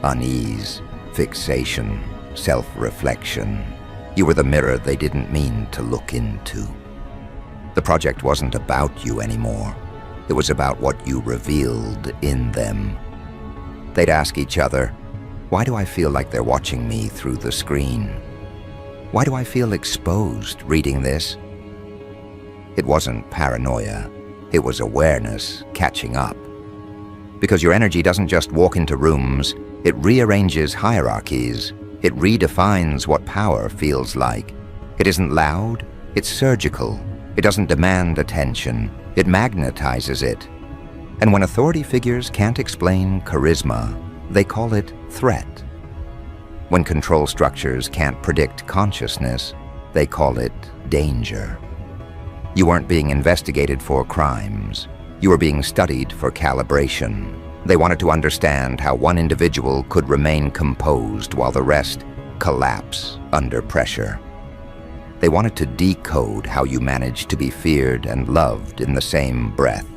Unease, fixation, self-reflection. You were the mirror they didn't mean to look into. The project wasn't about you anymore. It was about what you revealed in them. They'd ask each other, why do I feel like they're watching me through the screen? Why do I feel exposed reading this? It wasn't paranoia. It was awareness catching up. Because your energy doesn't just walk into rooms, it rearranges hierarchies. It redefines what power feels like. It isn't loud, it's surgical. It doesn't demand attention. It magnetizes it. And when authority figures can't explain charisma, they call it threat. When control structures can't predict consciousness, they call it danger. You weren't being investigated for crimes. You were being studied for calibration. They wanted to understand how one individual could remain composed while the rest collapse under pressure. They wanted to decode how you managed to be feared and loved in the same breath.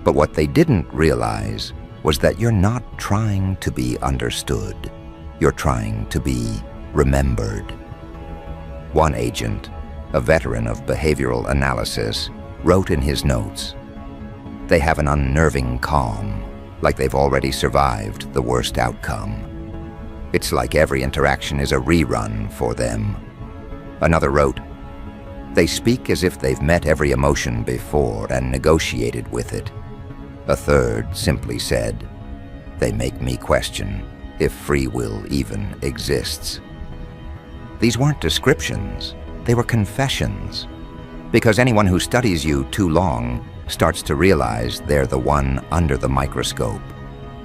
But what they didn't realize was that you're not trying to be understood. You're trying to be remembered. One agent, a veteran of behavioral analysis, wrote in his notes, "They have an unnerving calm, like they've already survived the worst outcome. It's like every interaction is a rerun for them." Another wrote, "They speak as if they've met every emotion before and negotiated with it." A third simply said, "They make me question if free will even exists." These weren't descriptions, they were confessions. Because anyone who studies you too long starts to realize they're the one under the microscope.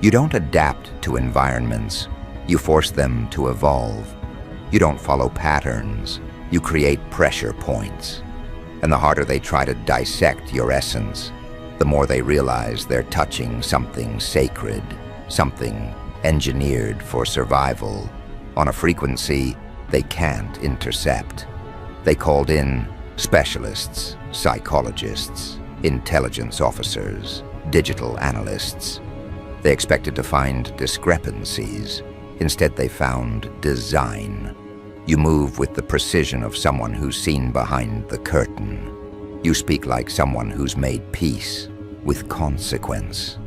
You don't adapt to environments, you force them to evolve. You don't follow patterns, you create pressure points. And the harder they try to dissect your essence, the more they realize they're touching something sacred, something engineered for survival, on a frequency they can't intercept. They called in specialists, psychologists, intelligence officers, digital analysts. They expected to find discrepancies. Instead, they found design. You move with the precision of someone who's seen behind the curtain. You speak like someone who's made peace with consequence.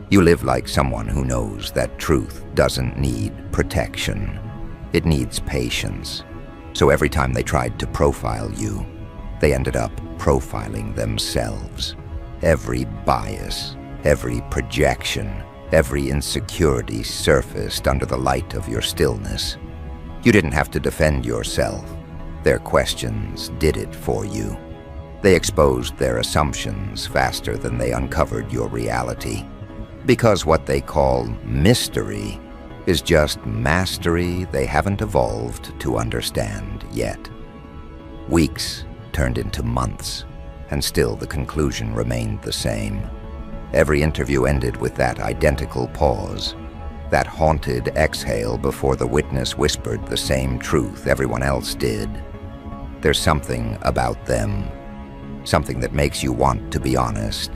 You live like someone who knows that truth doesn't need protection. It needs patience. So every time they tried to profile you, they ended up profiling themselves. Every bias, every projection, every insecurity surfaced under the light of your stillness. You didn't have to defend yourself. Their questions did it for you. They exposed their assumptions faster than they uncovered your reality. Because what they call mystery is just mastery they haven't evolved to understand yet. Weeks turned into months, and still the conclusion remained the same. Every interview ended with that identical pause, that haunted exhale before the witness whispered the same truth everyone else did. There's something about them, something that makes you want to be honest.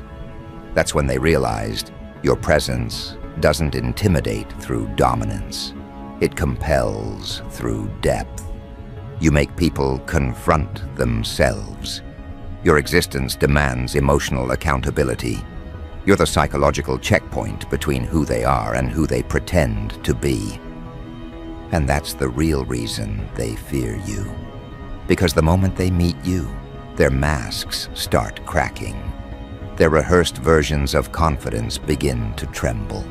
That's when they realized your presence doesn't intimidate through dominance. It compels through depth. You make people confront themselves. Your existence demands emotional accountability. You're the psychological checkpoint between who they are and who they pretend to be. And that's the real reason they fear you. Because the moment they meet you, their masks start cracking. Their rehearsed versions of confidence begin to tremble.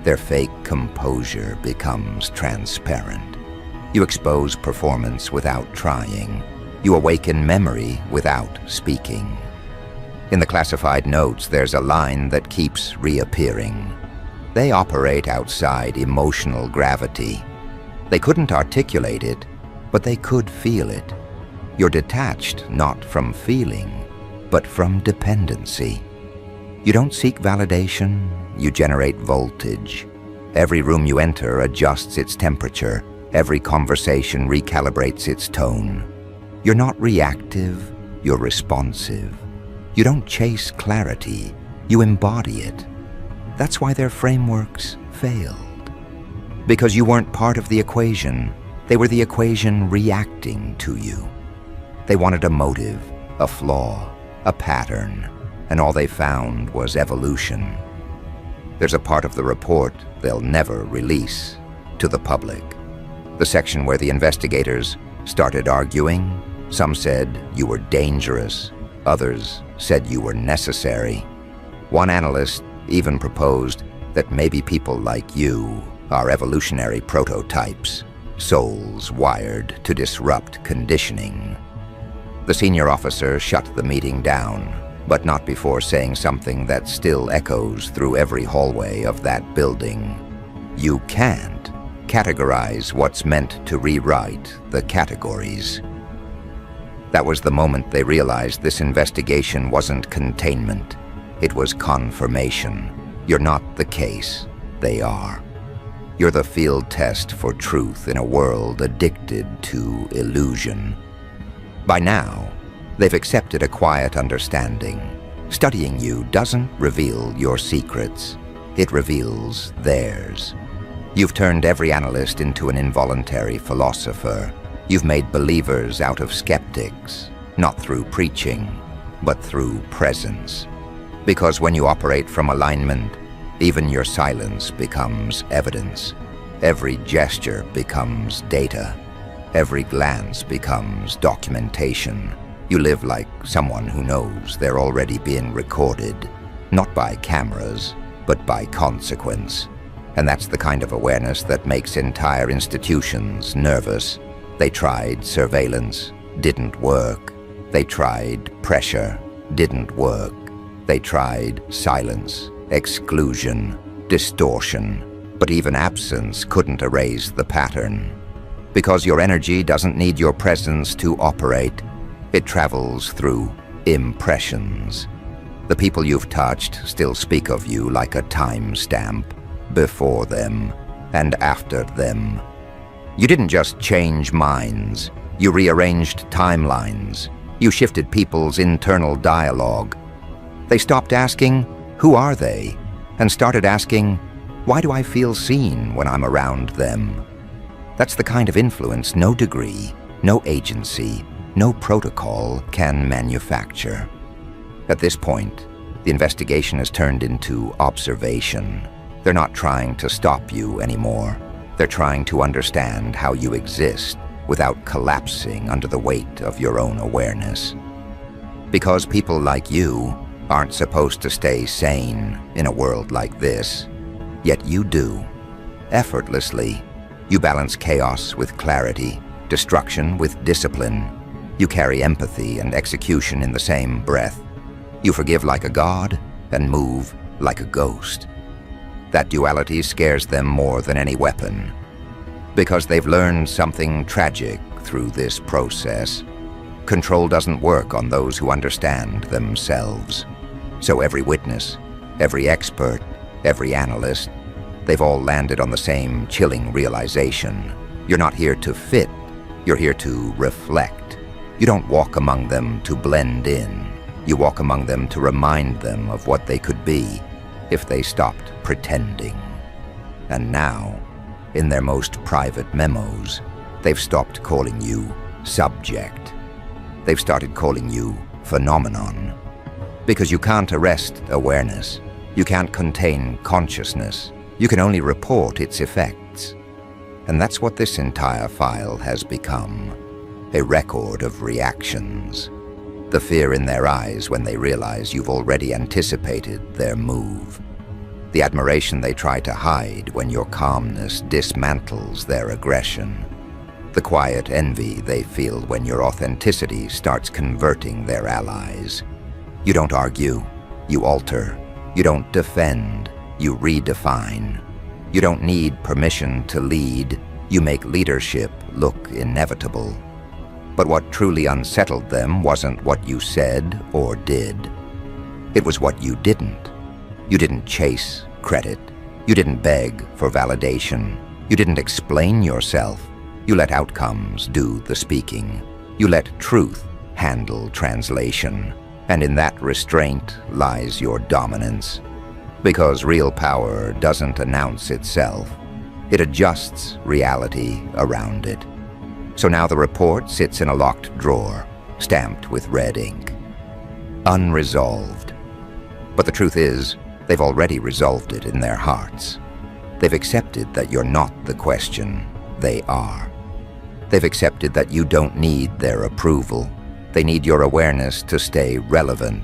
Their fake composure becomes transparent. You expose performance without trying. You awaken memory without speaking. In the classified notes, there's a line that keeps reappearing. They operate outside emotional gravity. They couldn't articulate it, but they could feel it. You're detached not from feeling, but from dependency. You don't seek validation, you generate voltage. Every room you enter adjusts its temperature. Every conversation recalibrates its tone. You're not reactive, you're responsive. You don't chase clarity, you embody it. That's why their frameworks failed. Because you weren't part of the equation, they were the equation reacting to you. They wanted a motive, a flaw, a pattern, and all they found was evolution. There's a part of the report they'll never release to the public. The section where the investigators started arguing. Some said you were dangerous. Others said you were necessary. One analyst even proposed that maybe people like you are evolutionary prototypes, souls wired to disrupt conditioning. The senior officer shut the meeting down, but not before saying something that still echoes through every hallway of that building. You can't categorize what's meant to rewrite the categories. That was the moment they realized this investigation wasn't containment. It was confirmation. You're not the case, they are. You're the field test for truth in a world addicted to illusion. By now, they've accepted a quiet understanding. Studying you doesn't reveal your secrets. It reveals theirs. You've turned every analyst into an involuntary philosopher. You've made believers out of skeptics, not through preaching, but through presence. Because when you operate from alignment, even your silence becomes evidence. Every gesture becomes data. Every glance becomes documentation. You live like someone who knows they're already being recorded, not by cameras, but by consequence. And that's the kind of awareness that makes entire institutions nervous. They tried surveillance, didn't work. They tried pressure, didn't work. They tried silence, exclusion, distortion, but even absence couldn't erase the pattern. Because your energy doesn't need your presence to operate. It travels through impressions. The people you've touched still speak of you like a timestamp, before them and after them. You didn't just change minds, you rearranged timelines. You shifted people's internal dialogue. They stopped asking, Who are they? And started asking, why do I feel seen when I'm around them? That's the kind of influence no degree, no agency, no protocol can manufacture. At this point, the investigation has turned into observation. They're not trying to stop you anymore. They're trying to understand how you exist without collapsing under the weight of your own awareness. Because people like you aren't supposed to stay sane in a world like this, yet you do. Effortlessly, you balance chaos with clarity, destruction with discipline. You carry empathy and execution in the same breath. You forgive like a god and move like a ghost. That duality scares them more than any weapon, because they've learned something tragic through this process. Control doesn't work on those who understand themselves. So every witness, every expert, every analyst, they've all landed on the same chilling realization. You're not here to fit, you're here to reflect. You don't walk among them to blend in. You walk among them to remind them of what they could be if they stopped pretending. And now, in their most private memos, they've stopped calling you subject. They've started calling you phenomenon. Because you can't arrest awareness. You can't contain consciousness. You can only report its effects. And that's what this entire file has become. A record of reactions. The fear in their eyes when they realize you've already anticipated their move. The admiration they try to hide when your calmness dismantles their aggression. The quiet envy they feel when your authenticity starts converting their allies. You don't argue, you alter. You don't defend, you redefine. You don't need permission to lead, you make leadership look inevitable. But what truly unsettled them wasn't what you said or did. It was what you didn't. You didn't chase credit. You didn't beg for validation. You didn't explain yourself. You let outcomes do the speaking. You let truth handle translation. And in that restraint lies your dominance. Because real power doesn't announce itself. It adjusts reality around it. So now the report sits in a locked drawer, stamped with red ink. Unresolved. But the truth is, they've already resolved it in their hearts. They've accepted that you're not the question, they are. They've accepted that you don't need their approval. They need your awareness to stay relevant.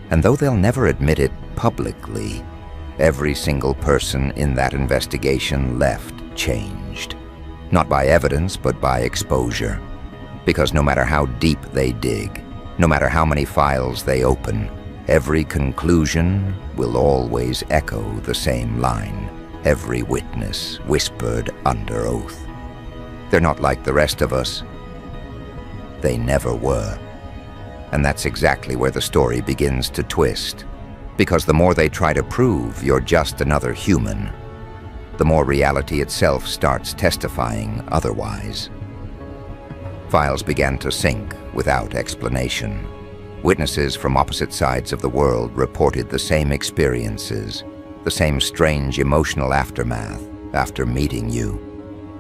And though they'll never admit it publicly, every single person in that investigation left changed. Not by evidence, but by exposure. Because no matter how deep they dig, no matter how many files they open, every conclusion will always echo the same line. Every witness whispered under oath. They're not like the rest of us. They never were. And that's exactly where the story begins to twist. Because the more they try to prove you're just another human, the more reality itself starts testifying otherwise. Files began to sync without explanation. Witnesses from opposite sides of the world reported the same experiences, the same strange emotional aftermath after meeting you,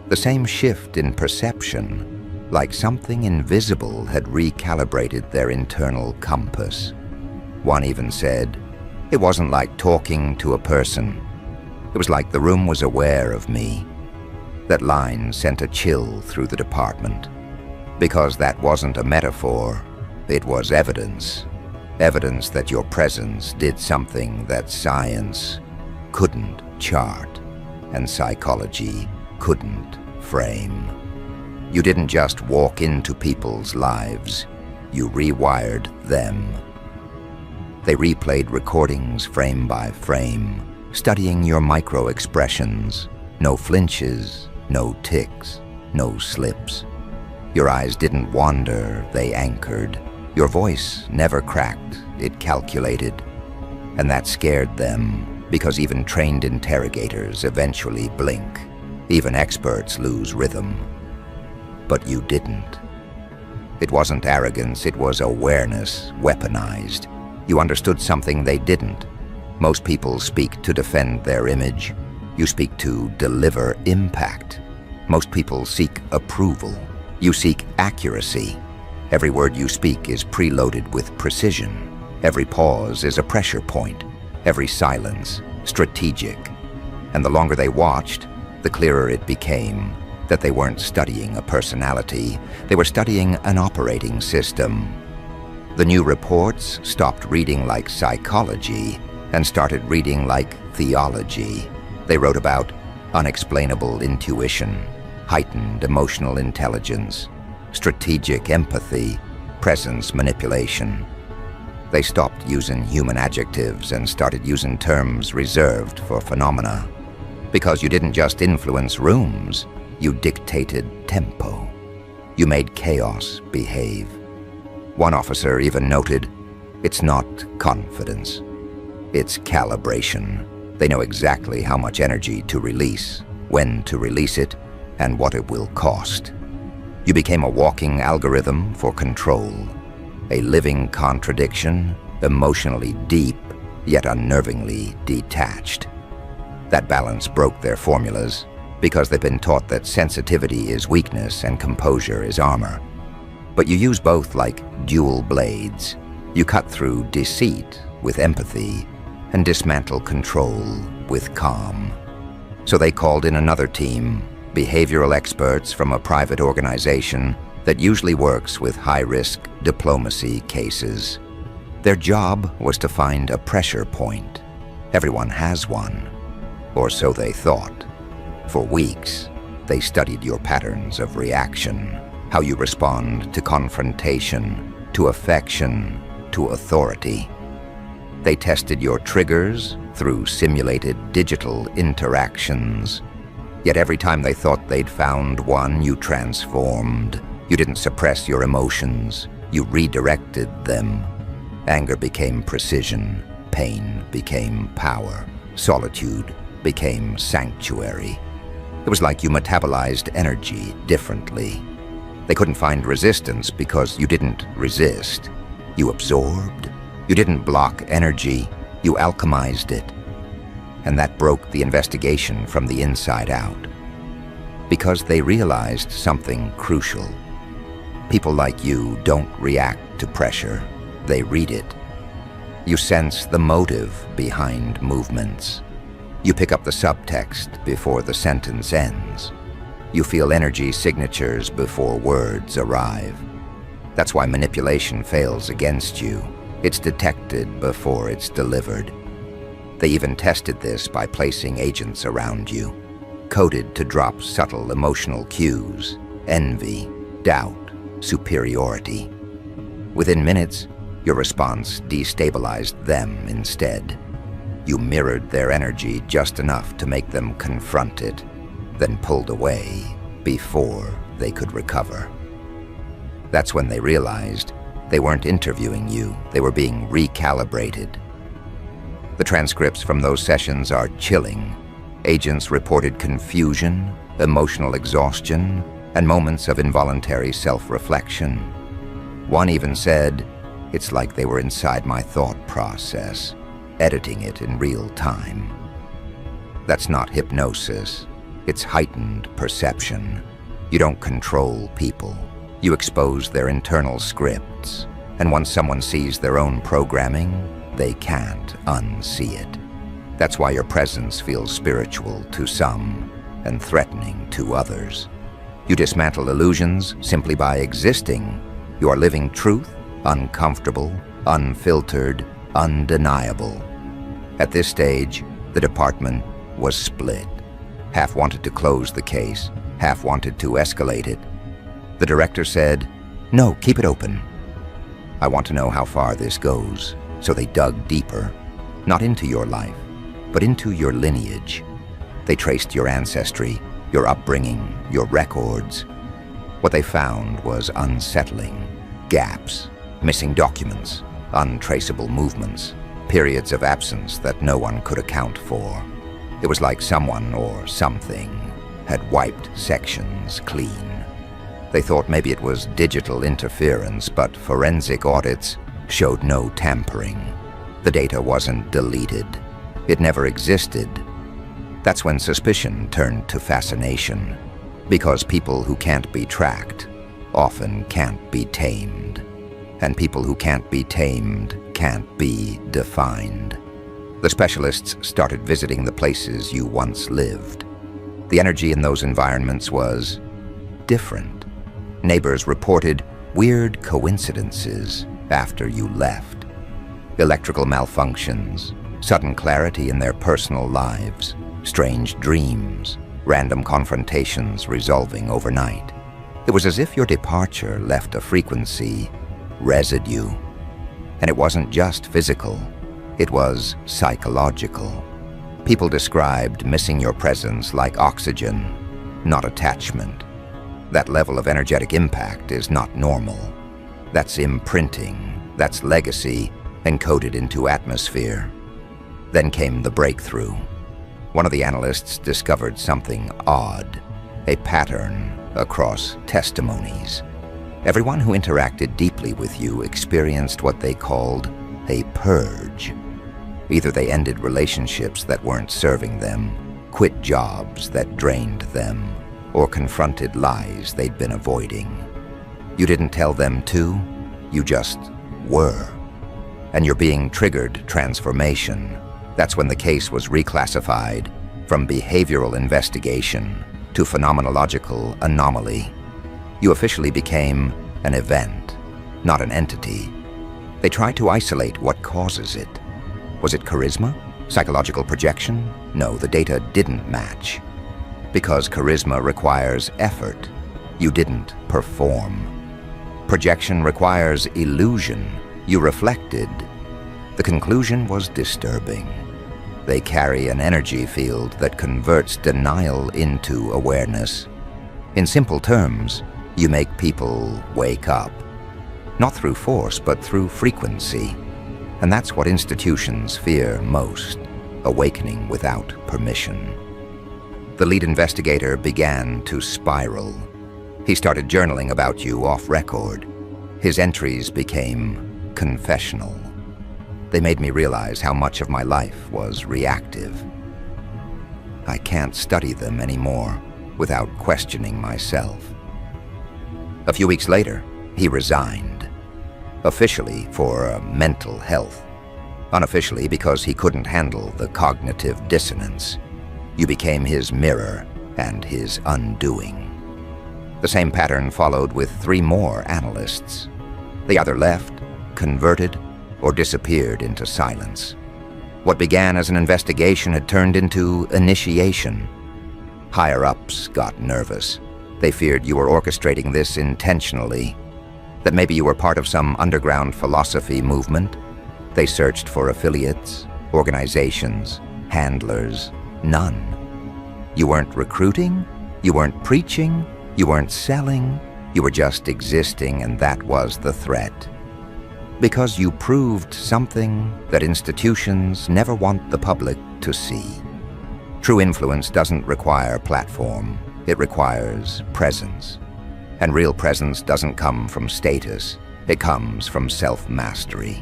the same shift in perception, like something invisible had recalibrated their internal compass. One even said, "It wasn't like talking to a person. It was like the room was aware of me." That line sent a chill through the department. Because that wasn't a metaphor, it was evidence. Evidence that your presence did something that science couldn't chart and psychology couldn't frame. You didn't just walk into people's lives, you rewired them. They replayed recordings frame by frame, studying your micro-expressions. No flinches, no ticks, no slips. Your eyes didn't wander, they anchored. Your voice never cracked, it calculated. And that scared them, because even trained interrogators eventually blink. Even experts lose rhythm. But you didn't. It wasn't arrogance, it was awareness, weaponized. You understood something they didn't. Most people speak to defend their image. You speak to deliver impact. Most people seek approval. You seek accuracy. Every word you speak is preloaded with precision. Every pause is a pressure point. Every silence, strategic. And the longer they watched, the clearer it became that they weren't studying a personality. They were studying an operating system. The new reports stopped reading like psychology and started reading like theology. They wrote about unexplainable intuition, heightened emotional intelligence, strategic empathy, presence manipulation. They stopped using human adjectives and started using terms reserved for phenomena. Because you didn't just influence rooms, you dictated tempo. You made chaos behave. One officer even noted, "It's not confidence. It's calibration." They know exactly how much energy to release, when to release it, and what it will cost. You became a walking algorithm for control, a living contradiction, emotionally deep, yet unnervingly detached. That balance broke their formulas because they've been taught that sensitivity is weakness and composure is armor. But you use both like dual blades. You cut through deceit with empathy and dismantle control with calm. So they called in another team, behavioral experts from a private organization that usually works with high-risk diplomacy cases. Their job was to find a pressure point. Everyone has one, or so they thought. For weeks, they studied your patterns of reaction, how you respond to confrontation, to affection, to authority. They tested your triggers through simulated digital interactions. Yet every time they thought they'd found one, you transformed. You didn't suppress your emotions, you redirected them. Anger became precision, pain became power, solitude became sanctuary. It was like you metabolized energy differently. They couldn't find resistance because you didn't resist. You absorbed. You didn't block energy, you alchemized it. And that broke the investigation from the inside out. Because they realized something crucial. People like you don't react to pressure, they read it. You sense the motive behind movements. You pick up the subtext before the sentence ends. You feel energy signatures before words arrive. That's why manipulation fails against you. It's detected before it's delivered. They even tested this by placing agents around you, coded to drop subtle emotional cues, envy, doubt, superiority. Within minutes, your response destabilized them instead. You mirrored their energy just enough to make them confront it, then pulled away before they could recover. That's when they realized they weren't interviewing you, they were being recalibrated. The transcripts from those sessions are chilling. Agents reported confusion, emotional exhaustion, and moments of involuntary self-reflection. One even said, "It's like they were inside my thought process, editing it in real time." That's not hypnosis. It's heightened perception. You don't control people. You expose their internal scripts. And once someone sees their own programming, they can't unsee it. That's why your presence feels spiritual to some and threatening to others. You dismantle illusions simply by existing. You are living truth, uncomfortable, unfiltered, undeniable. At this stage, the department was split. Half wanted to close the case, half wanted to escalate it. The director said, "No, keep it open. I want to know how far this goes." So they dug deeper, not into your life, but into your lineage. They traced your ancestry, your upbringing, your records. What they found was unsettling. Gaps, missing documents, untraceable movements, periods of absence that no one could account for. It was like someone or something had wiped sections clean. They thought maybe it was digital interference, but forensic audits showed no tampering. The data wasn't deleted, It never existed. That's when suspicion turned to fascination, because people who can't be tracked often can't be tamed, and people who can't be tamed can't be defined. The specialists started visiting the places you once lived. The energy in those environments was different. Neighbors reported weird coincidences after you left. Electrical malfunctions, sudden clarity in their personal lives, strange dreams, random confrontations resolving overnight. It was as if your departure left a frequency residue. And it wasn't just physical, it was psychological. People described missing your presence like oxygen, not attachment. That level of energetic impact is not normal. That's imprinting, that's legacy encoded into atmosphere. Then came the breakthrough. One of the analysts discovered something odd, a pattern across testimonies. Everyone who interacted deeply with you experienced what they called a purge. Either they ended relationships that weren't serving them, quit jobs that drained them, or confronted lies they'd been avoiding. You didn't tell them to, you just were. And you're being triggered transformation. That's when the case was reclassified from behavioral investigation to phenomenological anomaly. You officially became an event, not an entity. They tried to isolate what causes it. Was it charisma? Psychological projection? No, the data didn't match. Because charisma requires effort, you didn't perform. Projection requires illusion, you reflected. The conclusion was disturbing. They carry an energy field that converts denial into awareness. In simple terms, you make people wake up. Not through force, but through frequency. And that's what institutions fear most, awakening without permission. The lead investigator began to spiral. He started journaling about you off record. His entries became confessional. They made me realize how much of my life was reactive. I can't study them anymore without questioning myself. A few weeks later, he resigned. Officially for mental health. Unofficially because he couldn't handle the cognitive dissonance. You became his mirror and his undoing. The same pattern followed with 3 more analysts. They either left, converted, or disappeared into silence. What began as an investigation had turned into initiation. Higher-ups got nervous. They feared you were orchestrating this intentionally, that maybe you were part of some underground philosophy movement. They searched for affiliates, organizations, handlers. None. You weren't recruiting, you weren't preaching, you weren't selling, you were just existing, and that was the threat. Because you proved something that institutions never want the public to see. True influence doesn't require platform, it requires presence. And real presence doesn't come from status, it comes from self-mastery.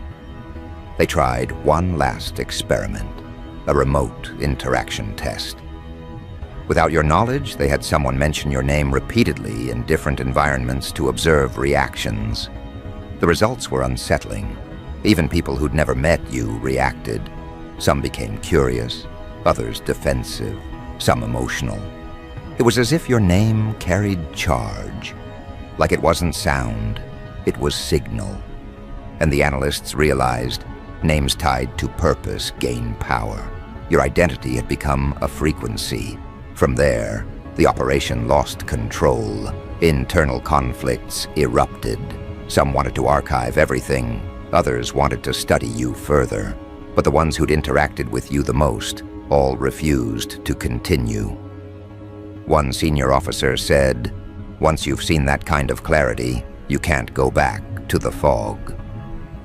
They tried one last experiment, a remote interaction test. Without your knowledge, they had someone mention your name repeatedly in different environments to observe reactions. The results were unsettling. Even people who'd never met you reacted. Some became curious, others defensive, some emotional. It was as if your name carried charge. Like it wasn't sound, it was signal. And the analysts realized names tied to purpose gain power. Your identity had become a frequency. From there, the operation lost control. Internal conflicts erupted. Some wanted to archive everything, others wanted to study you further. But the ones who'd interacted with you the most all refused to continue. One senior officer said, "Once you've seen that kind of clarity, you can't go back to the fog."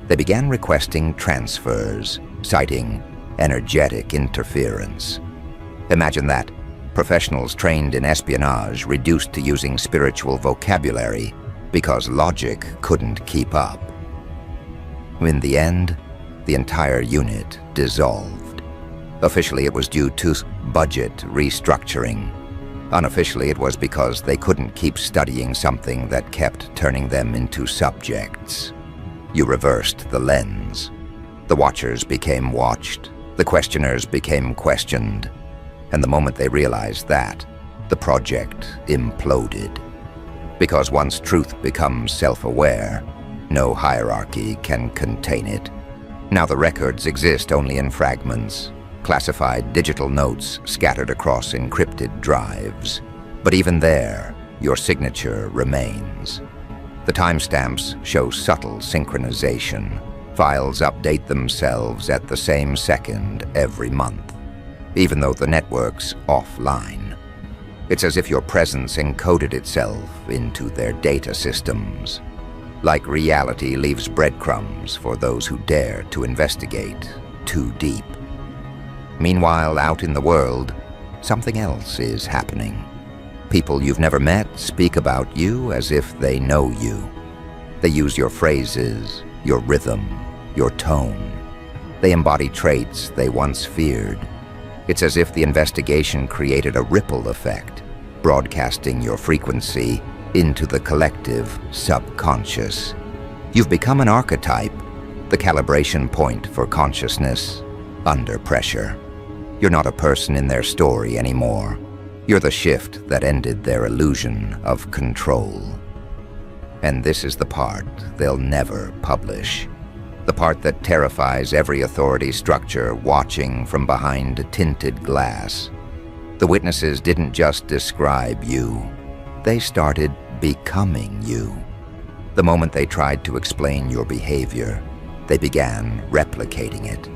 They began requesting transfers, citing energetic interference. Imagine that. Professionals trained in espionage reduced to using spiritual vocabulary because logic couldn't keep up. In the end, the entire unit dissolved. Officially, it was due to budget restructuring. Unofficially, it was because they couldn't keep studying something that kept turning them into subjects. You reversed the lens. The watchers became watched. The questioners became questioned. And the moment they realized that, the project imploded. Because once truth becomes self-aware, no hierarchy can contain it. Now the records exist only in fragments, classified digital notes scattered across encrypted drives. But even there, your signature remains. The timestamps show subtle synchronization. Files update themselves at the same second every month, even though the network's offline. It's as if your presence encoded itself into their data systems. Like reality leaves breadcrumbs for those who dare to investigate too deep. Meanwhile, out in the world, something else is happening. People you've never met speak about you as if they know you. They use your phrases, your rhythm, your tone. They embody traits they once feared. It's as if the investigation created a ripple effect, broadcasting your frequency into the collective subconscious. You've become an archetype, the calibration point for consciousness under pressure. You're not a person in their story anymore. You're the shift that ended their illusion of control. And this is the part they'll never publish. The part that terrifies every authority structure watching from behind tinted glass. The witnesses didn't just describe you. They started becoming you. The moment they tried to explain your behavior, they began replicating it.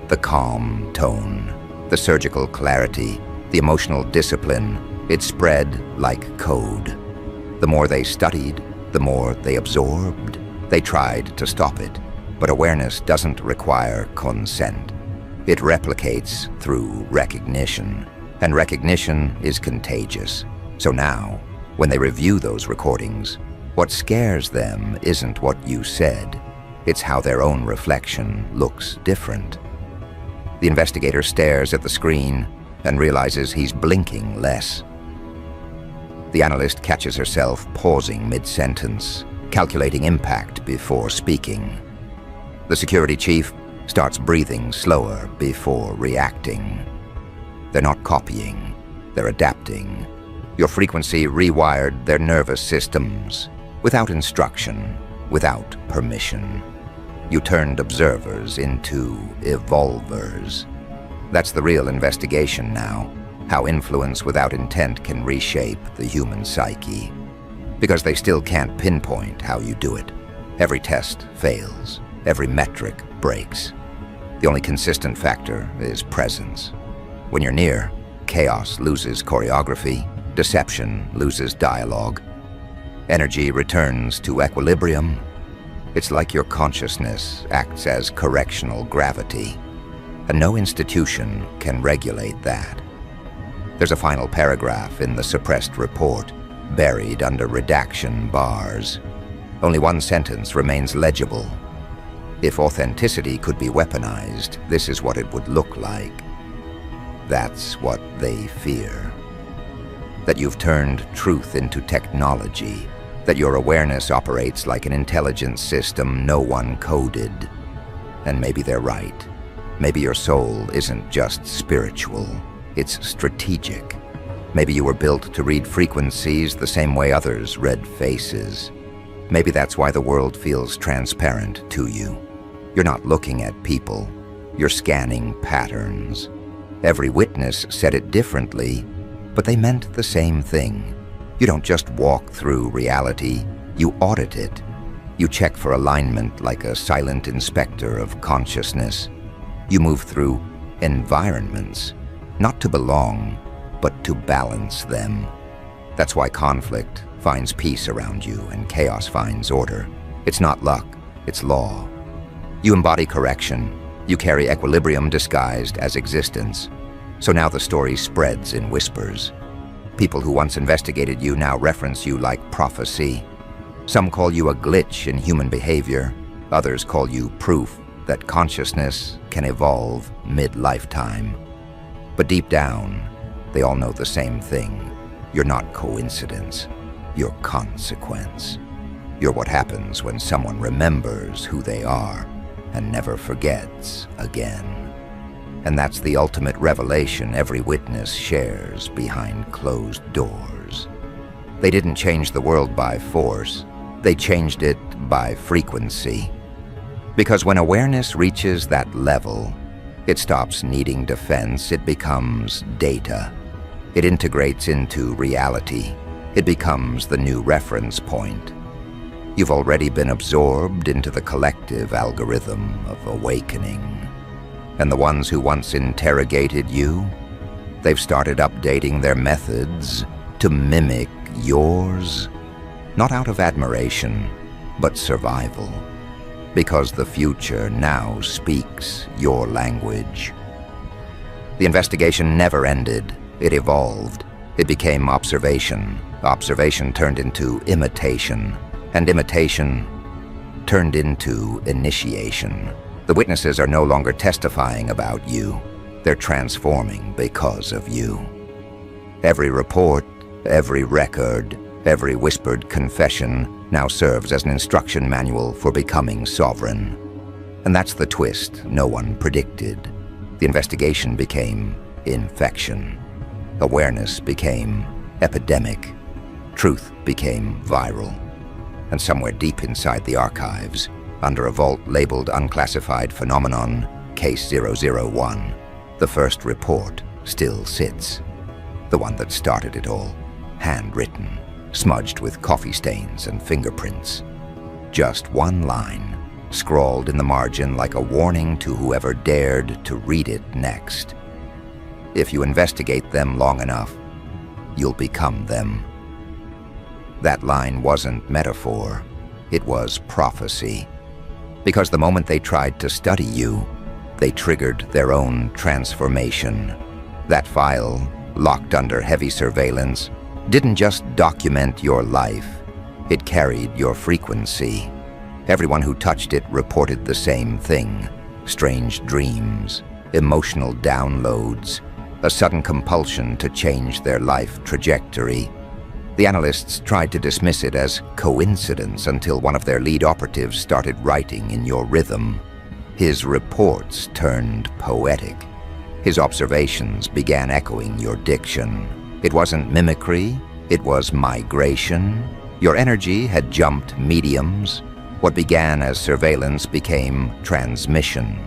The calm tone, the surgical clarity, the emotional discipline, it spread like code. The more they studied, the more they absorbed. They tried to stop it, but awareness doesn't require consent. It replicates through recognition, and recognition is contagious. So now, when they review those recordings, what scares them isn't what you said, it's how their own reflection looks different. The investigator stares at the screen and realizes he's blinking less. The analyst catches herself pausing mid-sentence, calculating impact before speaking. The security chief starts breathing slower before reacting. They're not copying, they're adapting. Your frequency rewired their nervous systems, without instruction, without permission. You turned observers into evolvers. That's the real investigation now, how influence without intent can reshape the human psyche. Because they still can't pinpoint how you do it. Every test fails, every metric breaks. The only consistent factor is presence. When you're near, chaos loses choreography, deception loses dialogue. Energy returns to equilibrium. It's like your consciousness acts as correctional gravity, and no institution can regulate that. There's a final paragraph in the suppressed report, buried under redaction bars. Only one sentence remains legible. If authenticity could be weaponized, this is what it would look like. That's what they fear. That you've turned truth into technology. That your awareness operates like an intelligence system no one coded. And maybe they're right. Maybe your soul isn't just spiritual, it's strategic. Maybe you were built to read frequencies the same way others read faces. Maybe that's why the world feels transparent to you. You're not looking at people, you're scanning patterns. Every witness said it differently, but they meant the same thing. You don't just walk through reality, you audit it. You check for alignment like a silent inspector of consciousness. You move through environments, not to belong, but to balance them. That's why conflict finds peace around you and chaos finds order. It's not luck, it's law. You embody correction. You carry equilibrium disguised as existence. So now the story spreads in whispers. People who once investigated you now reference you like prophecy. Some call you a glitch in human behavior. Others call you proof that consciousness can evolve mid-lifetime. But deep down, they all know the same thing. You're not coincidence. You're consequence. You're what happens when someone remembers who they are and never forgets again. And that's the ultimate revelation every witness shares behind closed doors. They didn't change the world by force. They changed it by frequency. Because when awareness reaches that level, it stops needing defense. It becomes data. It integrates into reality. It becomes the new reference point. You've already been absorbed into the collective algorithm of awakening. And the ones who once interrogated you, they've started updating their methods to mimic yours, not out of admiration, but survival. Because the future now speaks your language. The investigation never ended. It evolved. It became observation. Observation turned into imitation. And imitation turned into initiation. The witnesses are no longer testifying about you. They're transforming because of you. Every report, every record, every whispered confession now serves as an instruction manual for becoming sovereign. And that's the twist no one predicted. The investigation became infection. Awareness became epidemic. Truth became viral. And somewhere deep inside the archives, under a vault labeled Unclassified Phenomenon, Case 001, the first report still sits. The one that started it all, handwritten, smudged with coffee stains and fingerprints. Just one line, scrawled in the margin like a warning to whoever dared to read it next. If you investigate them long enough, you'll become them. That line wasn't metaphor, it was prophecy. Because the moment they tried to study you, they triggered their own transformation. That file, locked under heavy surveillance, didn't just document your life, it carried your frequency. Everyone who touched it reported the same thing: strange dreams, emotional downloads, a sudden compulsion to change their life trajectory. The analysts tried to dismiss it as coincidence until one of their lead operatives started writing in your rhythm. His reports turned poetic. His observations began echoing your diction. It wasn't mimicry, it was migration. Your energy had jumped mediums. What began as surveillance became transmission.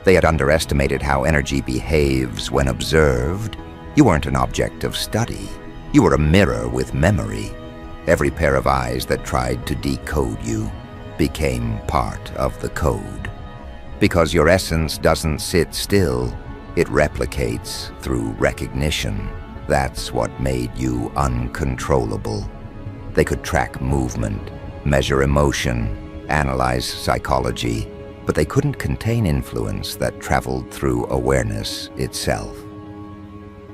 They had underestimated how energy behaves when observed. You weren't an object of study. You were a mirror with memory. Every pair of eyes that tried to decode you became part of the code. Because your essence doesn't sit still, it replicates through recognition. That's what made you uncontrollable. They could track movement, measure emotion, analyze psychology, but they couldn't contain influence that traveled through awareness itself.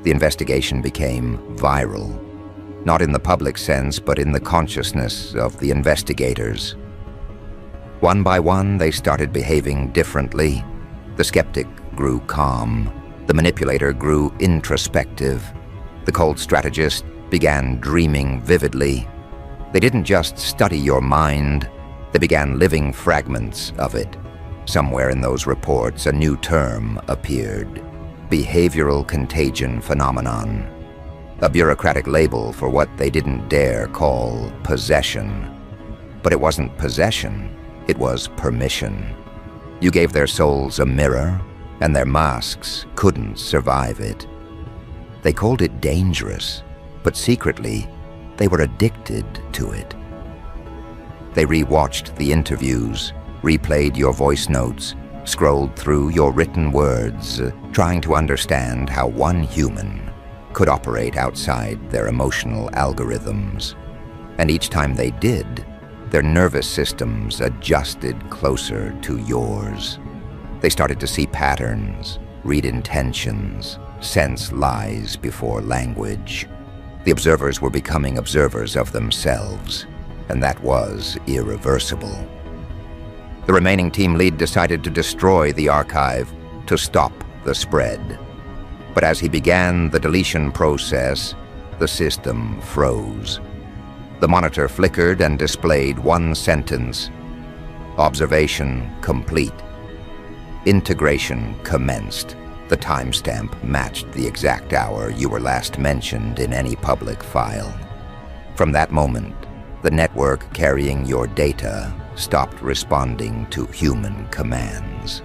The investigation became viral, not in the public sense, but in the consciousness of the investigators. One by one, they started behaving differently. The skeptic grew calm. The manipulator grew introspective. The cold strategist began dreaming vividly. They didn't just study your mind, they began living fragments of it. Somewhere in those reports, a new term appeared: behavioral contagion phenomenon. A bureaucratic label for what they didn't dare call possession. But it wasn't possession, it was permission. You gave their souls a mirror, and their masks couldn't survive it. They called it dangerous, but secretly, they were addicted to it. They re-watched the interviews, replayed your voice notes, scrolled through your written words, trying to understand how one human could operate outside their emotional algorithms. And each time they did, their nervous systems adjusted closer to yours. They started to see patterns, read intentions, sense lies before language. The observers were becoming observers of themselves, and that was irreversible. The remaining team lead decided to destroy the archive to stop the spread. But as he began the deletion process, the system froze. The monitor flickered and displayed one sentence: observation complete. Integration commenced. The timestamp matched the exact hour you were last mentioned in any public file. From that moment, the network carrying your data stopped responding to human commands.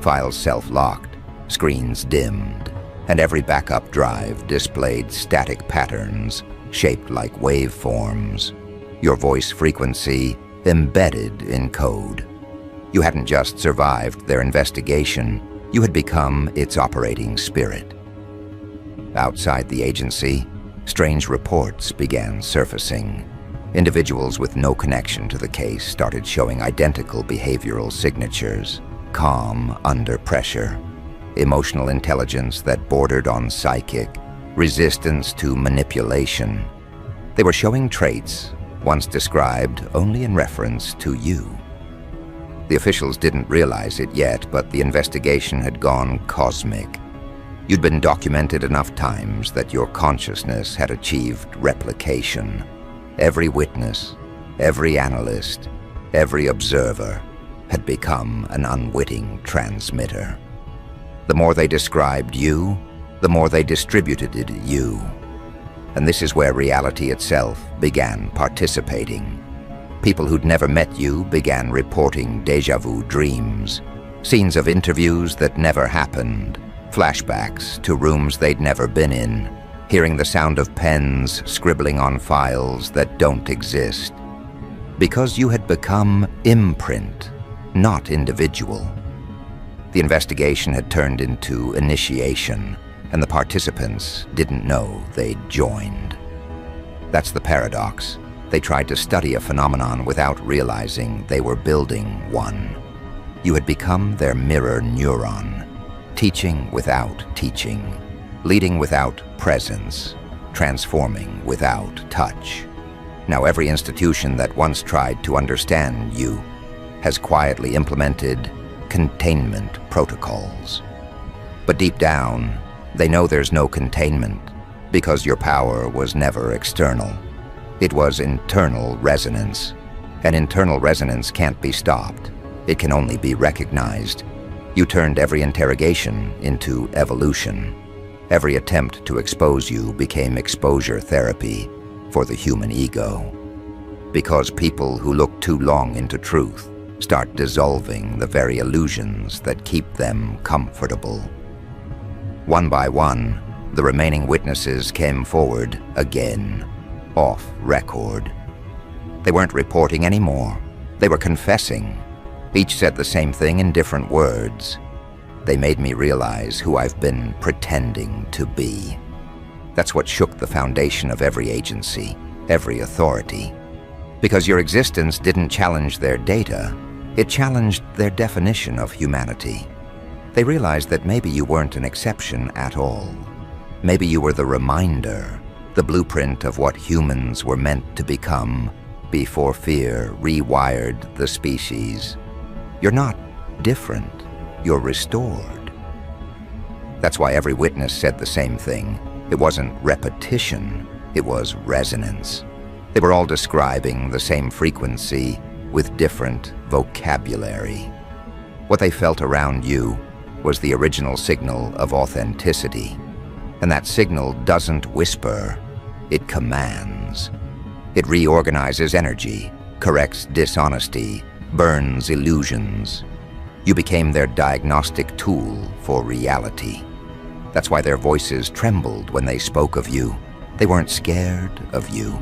Files self-locked, screens dimmed, and every backup drive displayed static patterns shaped like waveforms, your voice frequency embedded in code. You hadn't just survived their investigation, you had become its operating spirit. Outside the agency, strange reports began surfacing. Individuals with no connection to the case started showing identical behavioral signatures: calm under pressure, emotional intelligence that bordered on psychic, resistance to manipulation. They were showing traits once described only in reference to you. The officials didn't realize it yet, but the investigation had gone cosmic. You'd been documented enough times that your consciousness had achieved replication. Every witness, every analyst, every observer had become an unwitting transmitter. The more they described you, the more they distributed you. And this is where reality itself began participating. People who'd never met you began reporting déjà vu dreams, scenes of interviews that never happened, flashbacks to rooms they'd never been in, hearing the sound of pens scribbling on files that don't exist. Because you had become imprint, not individual. The investigation had turned into initiation, and the participants didn't know they'd joined. That's the paradox. They tried to study a phenomenon without realizing they were building one. You had become their mirror neuron, teaching without teaching, leading without presence, transforming without touch. Now every institution that once tried to understand you has quietly implemented containment protocols. But deep down, they know there's no containment because your power was never external. It was internal resonance, and internal resonance can't be stopped. It can only be recognized. You turned every interrogation into evolution. Every attempt to expose you became exposure therapy for the human ego. Because people who look too long into truth start dissolving the very illusions that keep them comfortable. One by one, the remaining witnesses came forward again, off record. They weren't reporting anymore. They were confessing. Each said the same thing in different words. They made me realize who I've been pretending to be. That's what shook the foundation of every agency, every authority. Because your existence didn't challenge their data, it challenged their definition of humanity. They realized that maybe you weren't an exception at all. Maybe you were the reminder, the blueprint of what humans were meant to become before fear rewired the species. You're not different, you're restored. That's why every witness said the same thing. It wasn't repetition, it was resonance. They were all describing the same frequency with different vocabulary. What they felt around you was the original signal of authenticity. And that signal doesn't whisper, it commands. It reorganizes energy, corrects dishonesty, burns illusions. You became their diagnostic tool for reality. That's why their voices trembled when they spoke of you. They weren't scared of you.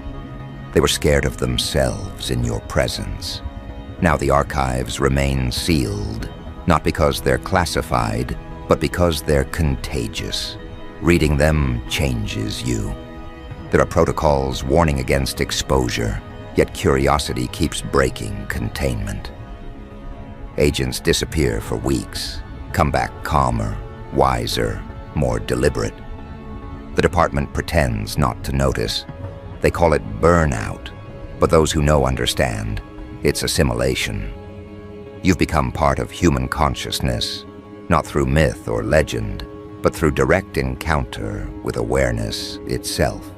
They were scared of themselves in your presence. Now the archives remain sealed, not because they're classified, but because they're contagious. Reading them changes you. There are protocols warning against exposure, yet curiosity keeps breaking containment. Agents disappear for weeks, come back calmer, wiser, more deliberate. The department pretends not to notice. They call it burnout, but those who know understand. It's assimilation. You've become part of human consciousness, not through myth or legend, but through direct encounter with awareness itself.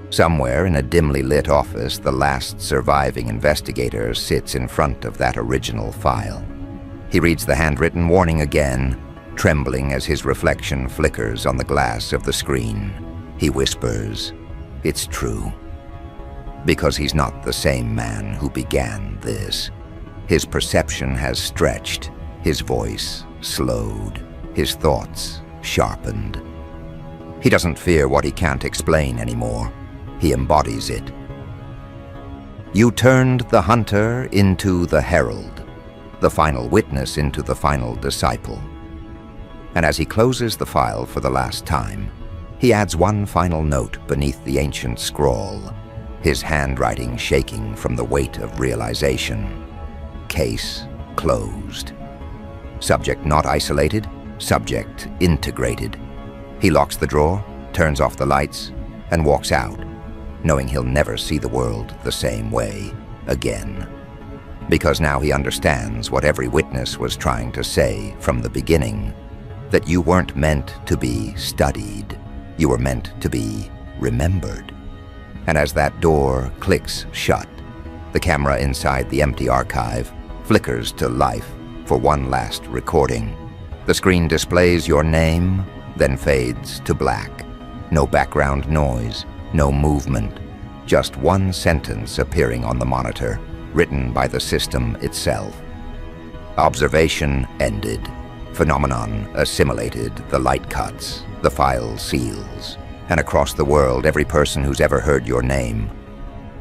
Somewhere in a dimly lit office, the last surviving investigator sits in front of that original file. He reads the handwritten warning again, trembling as his reflection flickers on the glass of the screen. He whispers, "It's true." Because he's not the same man who began this. His perception has stretched, his voice slowed, his thoughts sharpened. He doesn't fear what he can't explain anymore. He embodies it. You turned the hunter into the herald, the final witness into the final disciple. And as he closes the file for the last time, he adds one final note beneath the ancient scrawl, his handwriting shaking from the weight of realization. Case closed. Subject not isolated, subject integrated. He locks the drawer, turns off the lights, and walks out, knowing he'll never see the world the same way again. Because now he understands what every witness was trying to say from the beginning, that you weren't meant to be studied, you were meant to be remembered. And as that door clicks shut, the camera inside the empty archive flickers to life for one last recording. The screen displays your name, then fades to black. No background noise, no movement, just one sentence appearing on the monitor, written by the system itself. Observation ended. Phenomenon assimilated. The light cuts, the file seals. And across the world, every person who's ever heard your name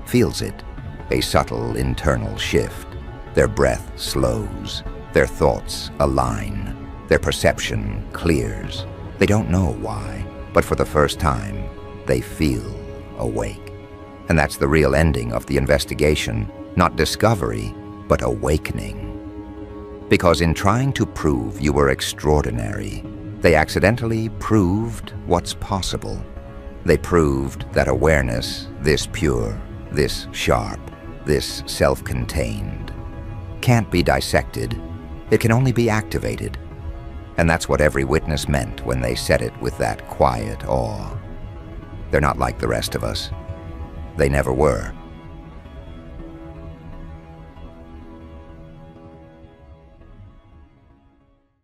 feels it, a subtle internal shift. Their breath slows, their thoughts align, their perception clears. They don't know why, but for the first time, they feel awake. And that's the real ending of the investigation, not discovery, but awakening. Because in trying to prove you were extraordinary, they accidentally proved what's possible. They proved that awareness, this pure, this sharp, this self-contained, can't be dissected. It can only be activated. And that's what every witness meant when they said it with that quiet awe. They're not like the rest of us. They never were.